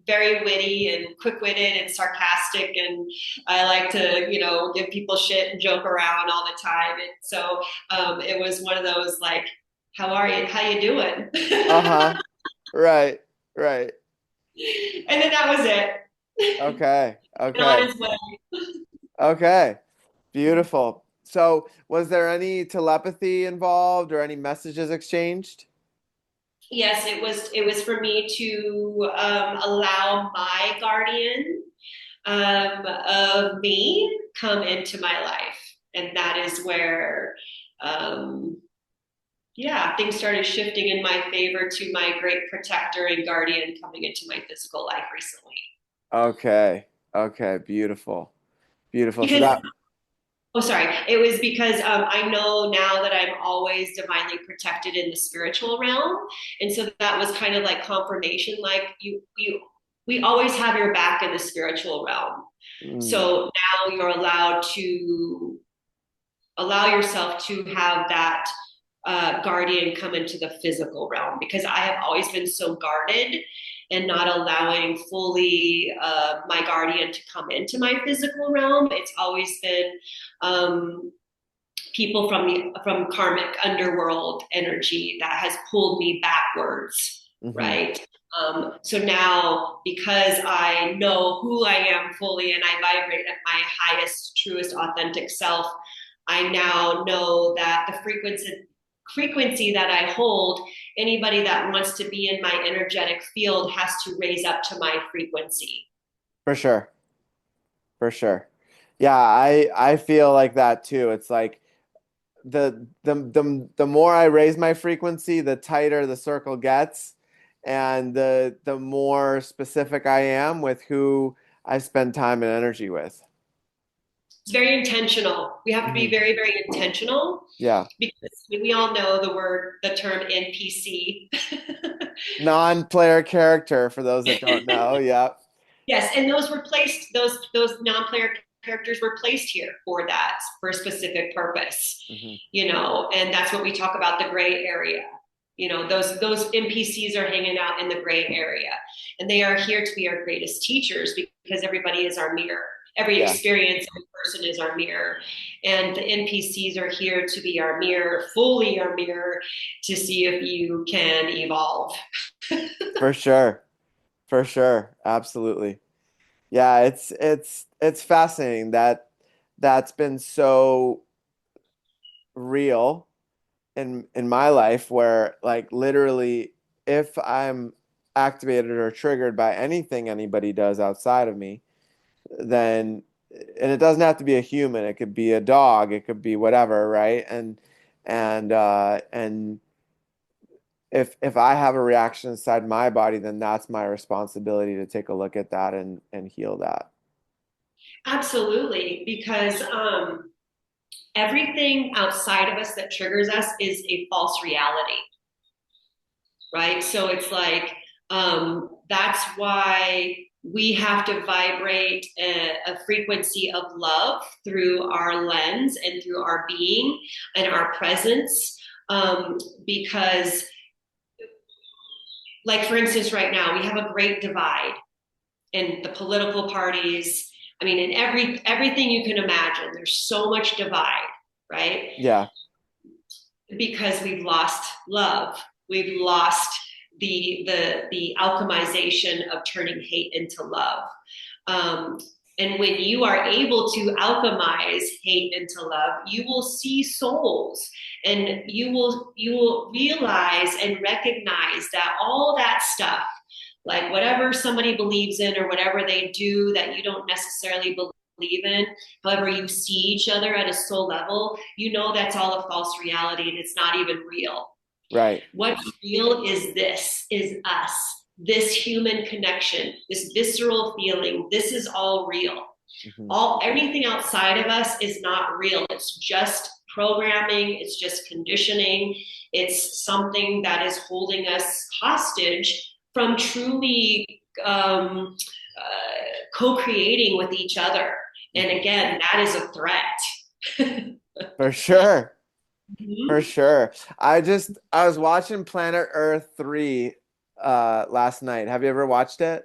very witty and quick-witted and sarcastic, and I like to, give people shit and joke around all the time. And so it was one of those like, how are you? How you doing? Uh-huh. Right. Right. And then that was it. Okay. And on Okay. his way. Okay. Beautiful. So, was there any telepathy involved or any messages exchanged? Yes, it was for me to allow my guardian of me come into my life, and that is where um, yeah, things started shifting in my favor to my great protector and guardian coming into my physical life recently. Okay. Okay. Beautiful. Beautiful. So Because that, Oh, sorry. It was because I know now that I'm always divinely protected in the spiritual realm, and so that was kind of like confirmation. Like we always have your back in the spiritual realm. mm, So now you're allowed to allow yourself to have that guardian come into the physical realm, because I have always been so guarded and not allowing fully my guardian to come into my physical realm. It's always been people from karmic underworld energy that has pulled me backwards, mhm. right? So now, because I know who I am fully and I vibrate at my highest, truest, authentic self, I now know that the frequency that I hold, anybody that wants to be in my energetic field has to raise up to my frequency. For sure. For sure. Yeah, I feel like that too. It's like the more I raise my frequency, the tighter the circle gets, and the more specific I am with who I spend time and energy with. It's very intentional. We have to be Hmm. very, very intentional, Yeah. because we all know the term NPC. Non-player character for those that don't know. Yeah. Yes, and those were placed, those non-player characters were placed here for that, for a specific purpose, Hmm. and that's what we talk about, the gray area. Those NPCs are hanging out in the gray area, and they are here to be our greatest teachers, because everybody is our mirror. Every Yeah, experience, every person is our mirror, and the NPCs are here to be our mirror, fully our mirror, to see if you can evolve. for sure. For sure. Absolutely. Yeah, it's fascinating that that's been so real in my life where like literally if I'm activated or triggered by anything anybody does outside of me, then and it doesn't have to be a human, it could be a dog, it could be whatever, right? And if I have a reaction inside my body, then that's my responsibility to take a look at that and heal that. Absolutely, because everything outside of us that triggers us is a false reality, right? So it's like that's why we have to vibrate a frequency of love through our lens and through our being and our presence, because, like, for instance, right now we have a great divide in the political parties. I mean, in everything you can imagine, there's so much divide, right? Yeah, Because we've lost love. We've lost the alchemization of turning hate into love. Um, and when you are able to alchemize hate into love, you will see souls, and you will realize and recognize that all that stuff, like whatever somebody believes in or whatever they do that you don't necessarily believe believe in, however you see each other at a soul level, you know that's all a false reality and it's not even real. Right. What's real is this, is us, this human connection, this visceral feeling. This is all real. Hmm. All everything outside of us is not real. It's just programming, it's just conditioning, it's something that is holding us hostage from truly co-creating with each other. And Hmm. again, that is a threat. For sure. For Mm-hmm. sure. I was watching Planet Earth 3 last night. Have you ever watched it?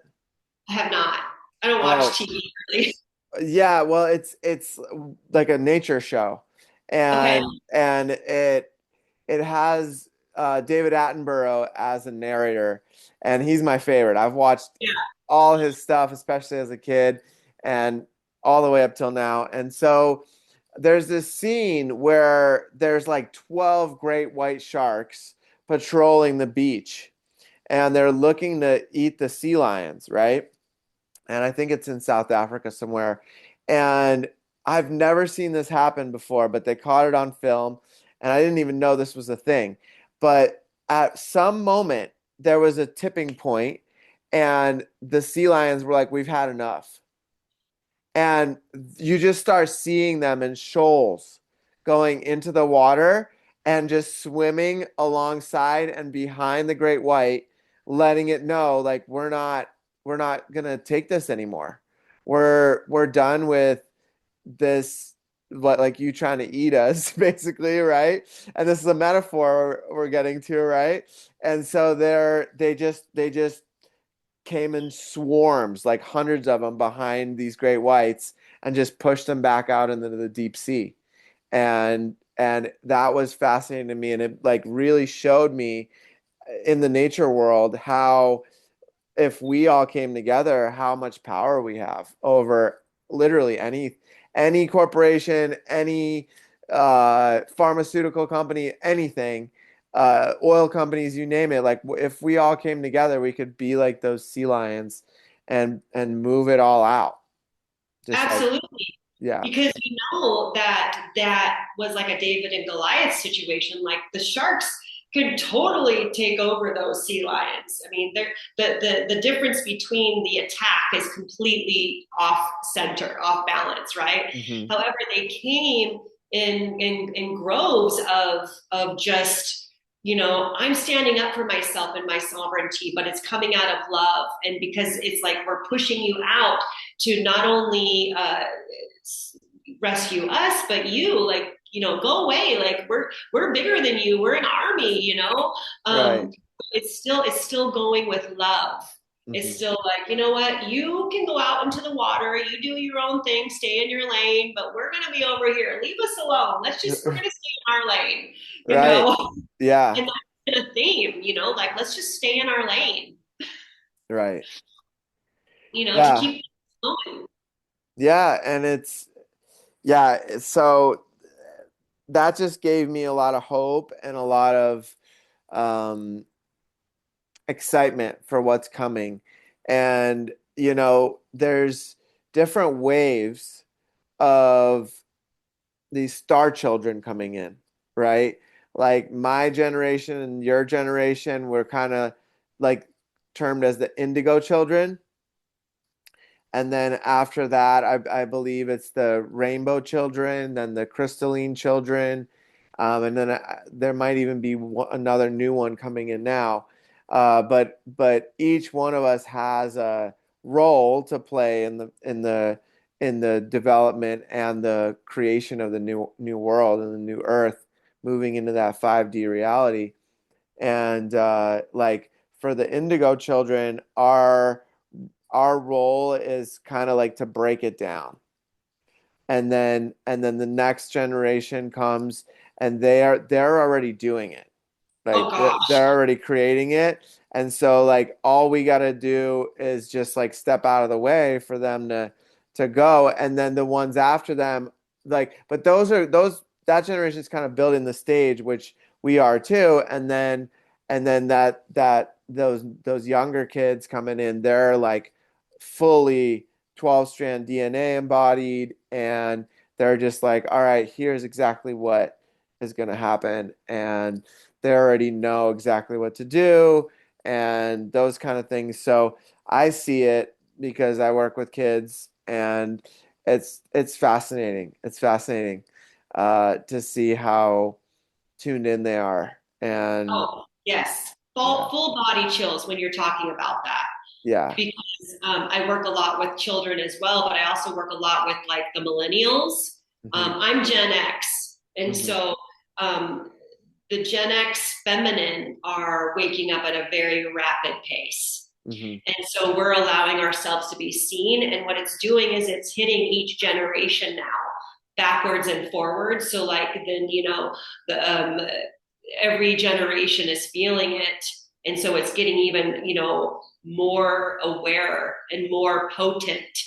I have not. I don't watch Oh, TV really. yeah, well it's like a nature show. Okay. And it has David Attenborough as a narrator, and he's my favorite. I've watched Yeah. all his stuff, especially as a kid, and all the way up till now. And so there's this scene where there's like 12 great white sharks patrolling the beach, and they're looking to eat the sea lions, right? And I think it's in South Africa somewhere. And I've never seen this happen before, but they caught it on film, and I didn't even know this was a thing. But at some moment, there was a tipping point, and the sea lions were like, "We've had enough." And you just start seeing them in shoals going into the water and just swimming alongside and behind the great white, letting it know like we're not gonna take this anymore. We're done with this, what, like you trying to eat us basically, right? And this is a metaphor we're getting to, right? And so they just came in swarms, like hundreds of them behind these great whites, and just pushed them back out into the deep sea. And that was fascinating to me, and it like really showed me in the nature world how, if we all came together, how much power we have over literally any corporation, any pharmaceutical company, anything, oil companies, you name it. Like if we all came together, we could be like those sea lions and move it all out. Just like, Absolutely. yeah. Because we know that that was like a David and Goliath situation. Like the sharks could totally take over those sea lions. I mean, the difference between the attack is completely off center, off balance, right? Hmm. However, they came in groves of just, I'm standing up for myself and my sovereignty, but it's coming out of love. And because it's like we're pushing you out to not only rescue us, but you, like, go away. Like we're bigger than you. We're an army, Right. Um, it's still going with love. It's Hmm. still like, you know what, you can go out into the water, you do your own thing, stay in your lane, but we're gonna be over here. Leave us alone. We're gonna stay in our lane, you Right. know? Yeah. And that's been a theme, like let's just stay in our lane, Right. to Yeah. keep going. Yeah. And so that just gave me a lot of hope and a lot of um, excitement for what's coming. And, there's different waves of these star children coming in, right? Like my generation and your generation were kind of like termed as the indigo children. And then after that, I believe it's the rainbow children, then the crystalline children, and then there might even be another new one coming in now. But each one of us has a role to play in the development and the creation of the new world and the new Earth, moving into that 5D reality. And like for the indigo children, our role is kind of like to break it down, and then the next generation comes, and they're already doing it, Oh like gosh. they're already creating it. And so like all we got to do is just like step out of the way for them to go. And then the ones after them, like, but those that generation is kind of building the stage, which we are too. And then those younger kids coming in, they're like fully 12 strand DNA embodied, and they're just like, all right, here's exactly what is going to happen. And they already know exactly what to do and those kind of things. So I see it because I work with kids, and it's fascinating. It's fascinating to see how tuned in they are. And Oh, yes. yeah, Full body chills when you're talking about that. yeah. Because I work a lot with children as well, but I also work a lot with like the millennials. Hmm. I'm Gen X, and Hmm. so um, the Gen X feminine are waking up at a very rapid pace. Hmm. And so we're allowing ourselves to be seen. And what it's doing is it's hitting each generation now, backwards and forwards. So, like, then, the every generation is feeling it. And so it's getting even, more aware and more potent.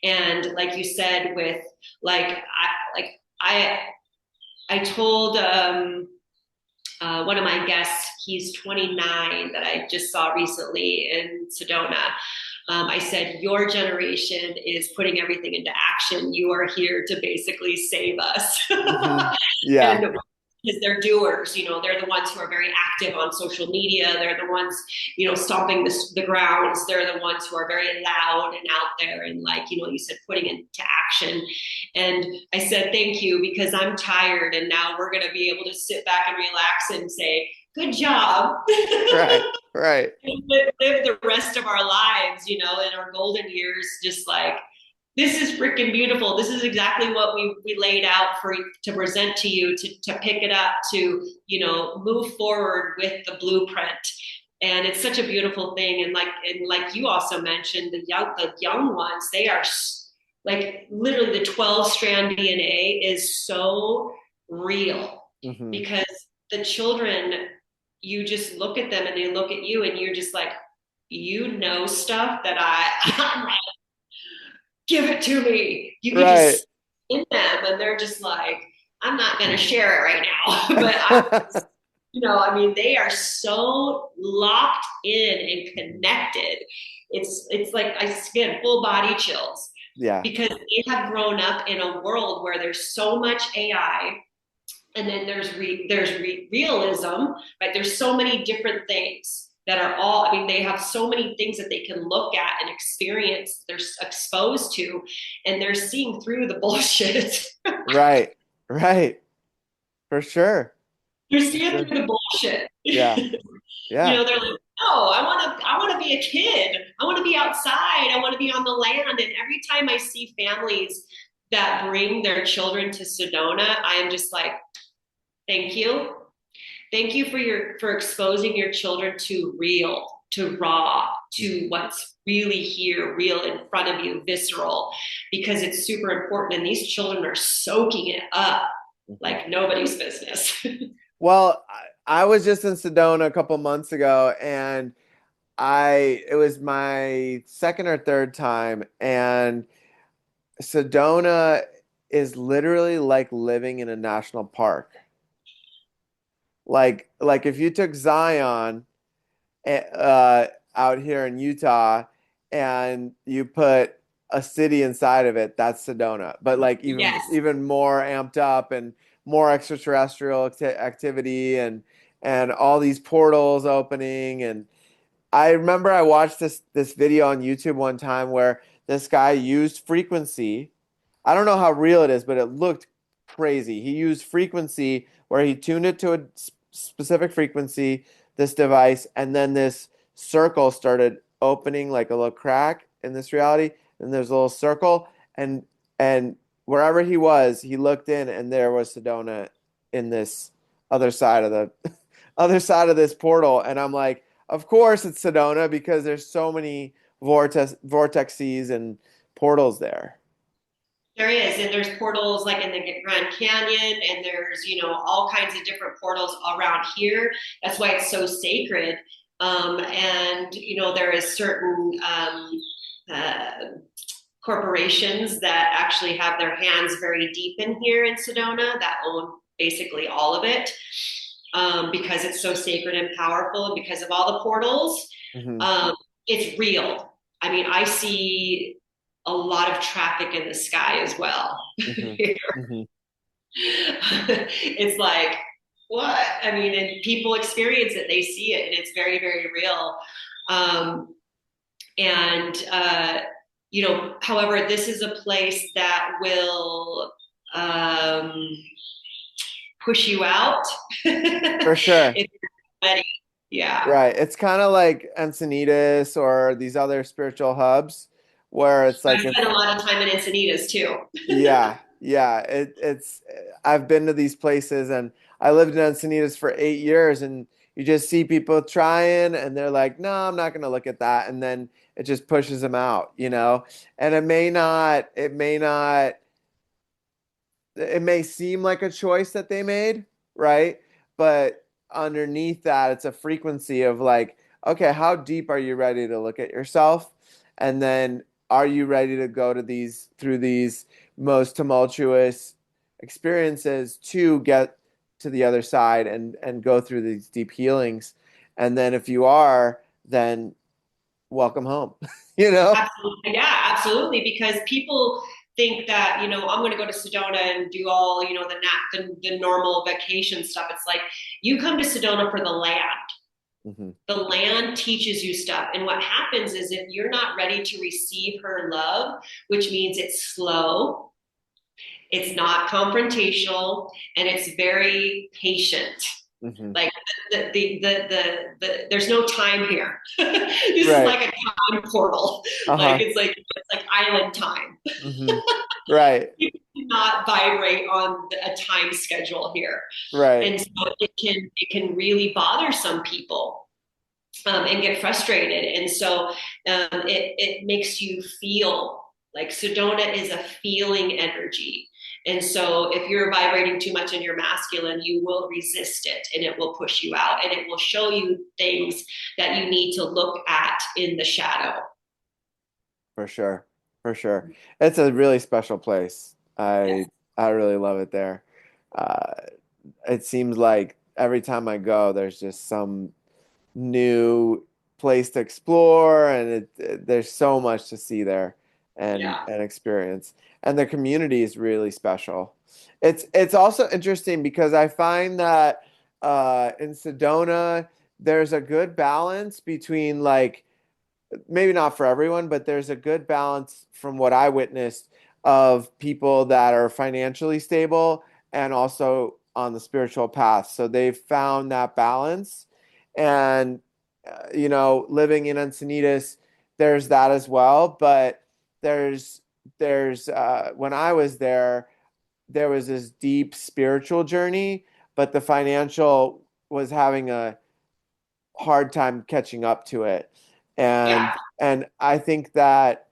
And like you said, with I, I told one of my guests, he's 29, that I just saw recently in Sedona. I said, your generation is putting everything into action. You are here to basically save us. Hmm. Yeah. And because they're doers, they're the ones who are very active on social media. They're the ones, stomping the grounds. They're the ones who are very loud and out there and, like, you said, putting into action. And I said, thank you, because I'm tired. And now we're going to be able to sit back and relax and say, good job. Right. Right. And live the rest of our lives, in our golden years, just like, this is freaking beautiful. This is exactly what we laid out for to present to you, to pick it up, to, move forward with the blueprint. And it's such a beautiful thing. And like you also mentioned, the young ones, they are like, literally, the 12 strand DNA is so real, Hmm. because the children, you just look at them and they look at you, and you're just like, stuff that I'm like, give it to me. You could Right. just in them, and they're just like, I'm not going to share it right now. But I mean, they are so locked in and connected. It's like, I again, full body chills, Yeah. because they have grown up in a world where there's so much AI, and then there's realism, right? There's so many different things that are all, I mean, they have so many things that they can look at and experience, they're exposed to, and they're seeing through the bullshit. Right. Right. For sure. They're For seeing sure. through the bullshit. Yeah. Yeah. They're like, no, I want to be a kid. I want to be outside. I want to be on the land. And every time I see families that bring their children to Sedona, I am just like, thank you. Thank you for exposing your children to real, to raw, to Hmm. what's really here, real in front of you, visceral, because it's super important. And these children are soaking it up Hmm. like nobody's business. Well, I was just in Sedona a couple months ago, and it was my second or third time, and Sedona is literally like living in a national park. Like if you took Zion out here in Utah and you put a city inside of it, that's Sedona. But like even Yes. even more amped up and more extraterrestrial activity and all these portals opening. And I remember I watched this video on YouTube one time where this guy used frequency. I don't know how real it is, but it looked crazy. He used frequency where he tuned it to a specific frequency, this device, and then this circle started opening like a little crack in this reality. And there's a little circle, and wherever he was, he looked in, and there was Sedona in this other side of the other side of this portal. And I'm like, of course it's Sedona because there's so many vortexes and portals there. There is, and there's portals like in the Grand Canyon, and there's, all kinds of different portals around here. That's why it's so sacred. And there is certain uh, corporations that actually have their hands very deep in here in Sedona, that own basically all of it, because it's so sacred and powerful, and because of all the portals. Hmm. Um, it's real. I mean, I see a lot of traffic in the sky as well. Hmm. Hmm. It's like, what? I mean, and people experience it, they see it, and it's very, very real. Um, and, however, this is a place that will um, push you out For sure. if you're ready. Yeah. Right. It's kind of like Encinitas or these other spiritual hubs where it's I like if spent a lot of time in Encinitas too. yeah, yeah, it's I've been to these places and I lived in Encinitas for 8 years and you just see people trying and they're like, no, I'm not going to look at that. And then it just pushes them out, you know? And it may seem like a choice that they made, right? But underneath that, it's a frequency of like, okay, how deep are you ready to look at yourself? And then are you ready to go to through these most tumultuous experiences to get to the other side and go through these deep healings? And then if you are, then welcome home, you know? Absolutely. Yeah, absolutely. Because people think that, I'm going to go to Sedona and do all, the normal vacation stuff. It's like you come to Sedona for the land. Hmm. The land teaches you stuff. And what happens is if you're not ready to receive her love, which means it's slow, it's not confrontational, and it's very patient. Hmm. Like there's no time here. This is Right. like a time portal. Uh-huh. It's like island time. Hmm. Right. You cannot vibrate on a time schedule here, Right. and so it can really bother some people. And get frustrated. And so it makes you feel like Sedona is a feeling energy. And so if you're vibrating too much in your masculine, you will resist it and it will push you out and it will show you things that you need to look at in the shadow. For sure. For sure. It's a really special place. Yes. I really love it there. Uh, it seems like every time I go, there's just some new place to explore, and there's so much to see there Yeah. and experience. And the community is really special. It's also interesting because I find that in Sedona, there's a good balance between like maybe not for everyone, but there's a good balance from what I witnessed of people that are financially stable and also on the spiritual path. So they've found that balance. And, living in Encinitas, there's that as well. But when I was there was this deep spiritual journey, but the financial was having a hard time catching up to it. And Yeah. and I think that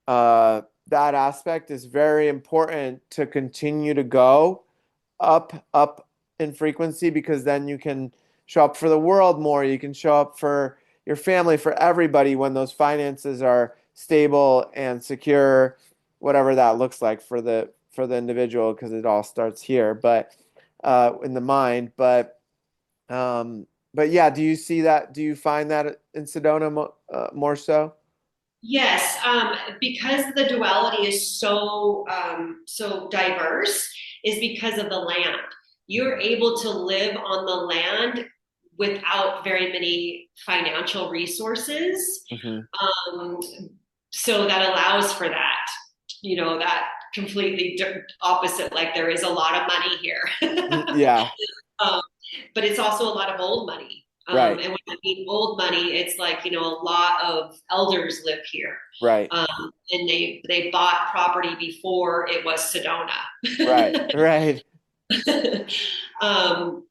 that aspect is very important to continue to go up in frequency because then you can show up for the world more. You can show up for your family, for everybody when those finances are stable and secure, whatever that looks like for the individual, because it all starts here, but in the mind. Um, but yeah, do you see that? Do you find that in Sedona more so? Yes, because the duality is so diverse, is because of the land. You're able to live on the land without very many financial resources, Hmm. um, so that allows for that. That completely opposite. Like there is a lot of money here. Yeah, um, but it's also a lot of old money. right, And when I mean old money, it's like, a lot of elders live here. right, And they bought property before it was right, Sedona. right. um,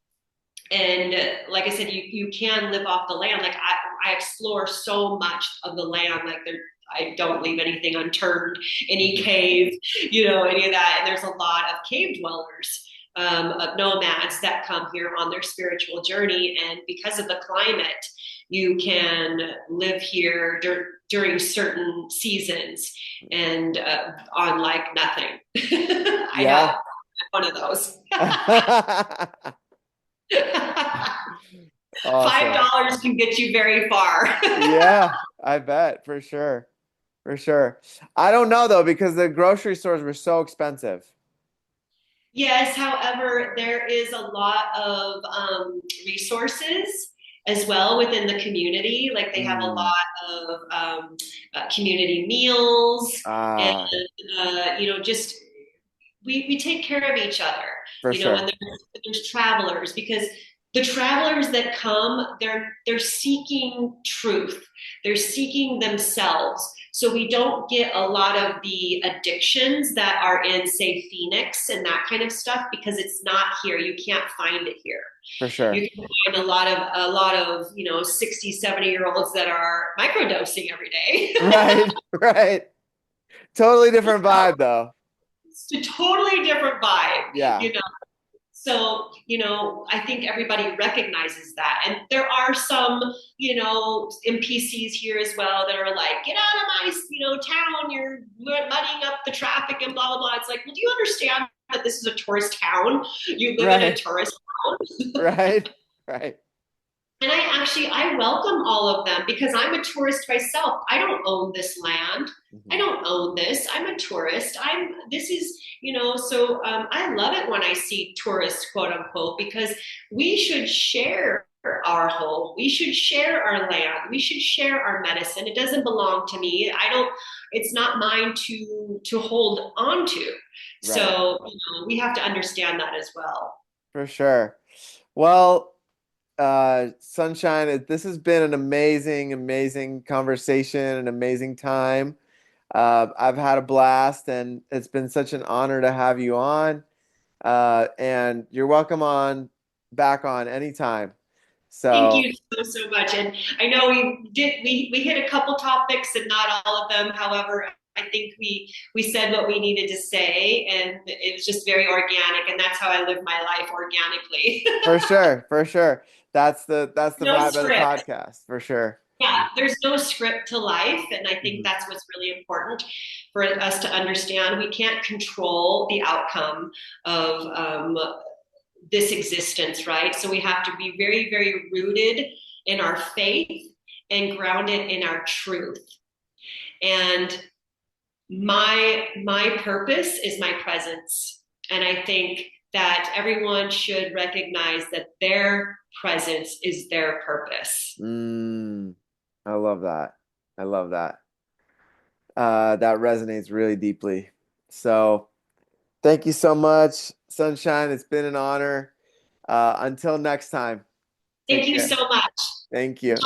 and like I said, you can live off the land. Like I explore so much of the land. Like I don't leave anything unturned, any Hmm. cave, any of that. And there's a lot of cave dwellers, of nomads that come here on their spiritual journey. And because of the climate, you can live here during certain seasons and on like nothing. I Yeah. have one of those. Five Awesome. dollars can get you very far. Yeah, I bet for sure. For sure. I don't know though, because the grocery stores were so expensive. Yes, however, there is a lot of resources as well within the community. Like they have a Mm. lot of community meals, and Ah, just we take care of each other. for When sure. there's travelers, because the travelers that come, they're seeking truth. They're seeking themselves. So we don't get a lot of the addictions that are in, say, Phoenix and that kind of stuff because it's not here. You can't find it here. For sure. You can find a lot of 60, 70-year olds that are microdosing every day. Right, right. Totally different vibe though. It's a totally different vibe, Yeah. you know. So, I think everybody recognizes that. And there are some, NPCs here as well that are like, get out of my, town. You're muddying up the traffic and blah, blah, blah. It's like, well, do you understand that this is a tourist town? You live in a Right, tourist town. right, right. And I welcome all of them because I'm a tourist myself. I don't own this land. I Mhm. don't own this. I'm a tourist. This is, so I love it when I see tourists, quote unquote, because we should share our home. We should share our land. We should share our medicine. It doesn't belong to me. It's not mine to hold on to. Right, So, we have to understand that as well. for sure. Well, Sunshine, this has been an amazing, amazing conversation, an amazing time. I've had a blast, and it's been such an honor to have you on. And you're welcome on back on anytime. Thank So you so much. And I know we hit a couple topics and not all of them. However, I think we said what we needed to say and it was just very organic and that's how I live my life organically. for sure, for sure. That's the No vibe of the script. podcast, for sure. Yeah, there's no script to life. And I think Mhm. that's what's really important for us to understand. We can't control the outcome of this existence, right? So we have to be very, very rooted in our faith and grounded in our truth. And my purpose is my presence. And I think that everyone should recognize that their presence is their purpose. Mm, I love that. I love that. That resonates really deeply. So thank you so much, Sunshine. It's been an honor. Until next time, take Thank you care. so much. Thank you.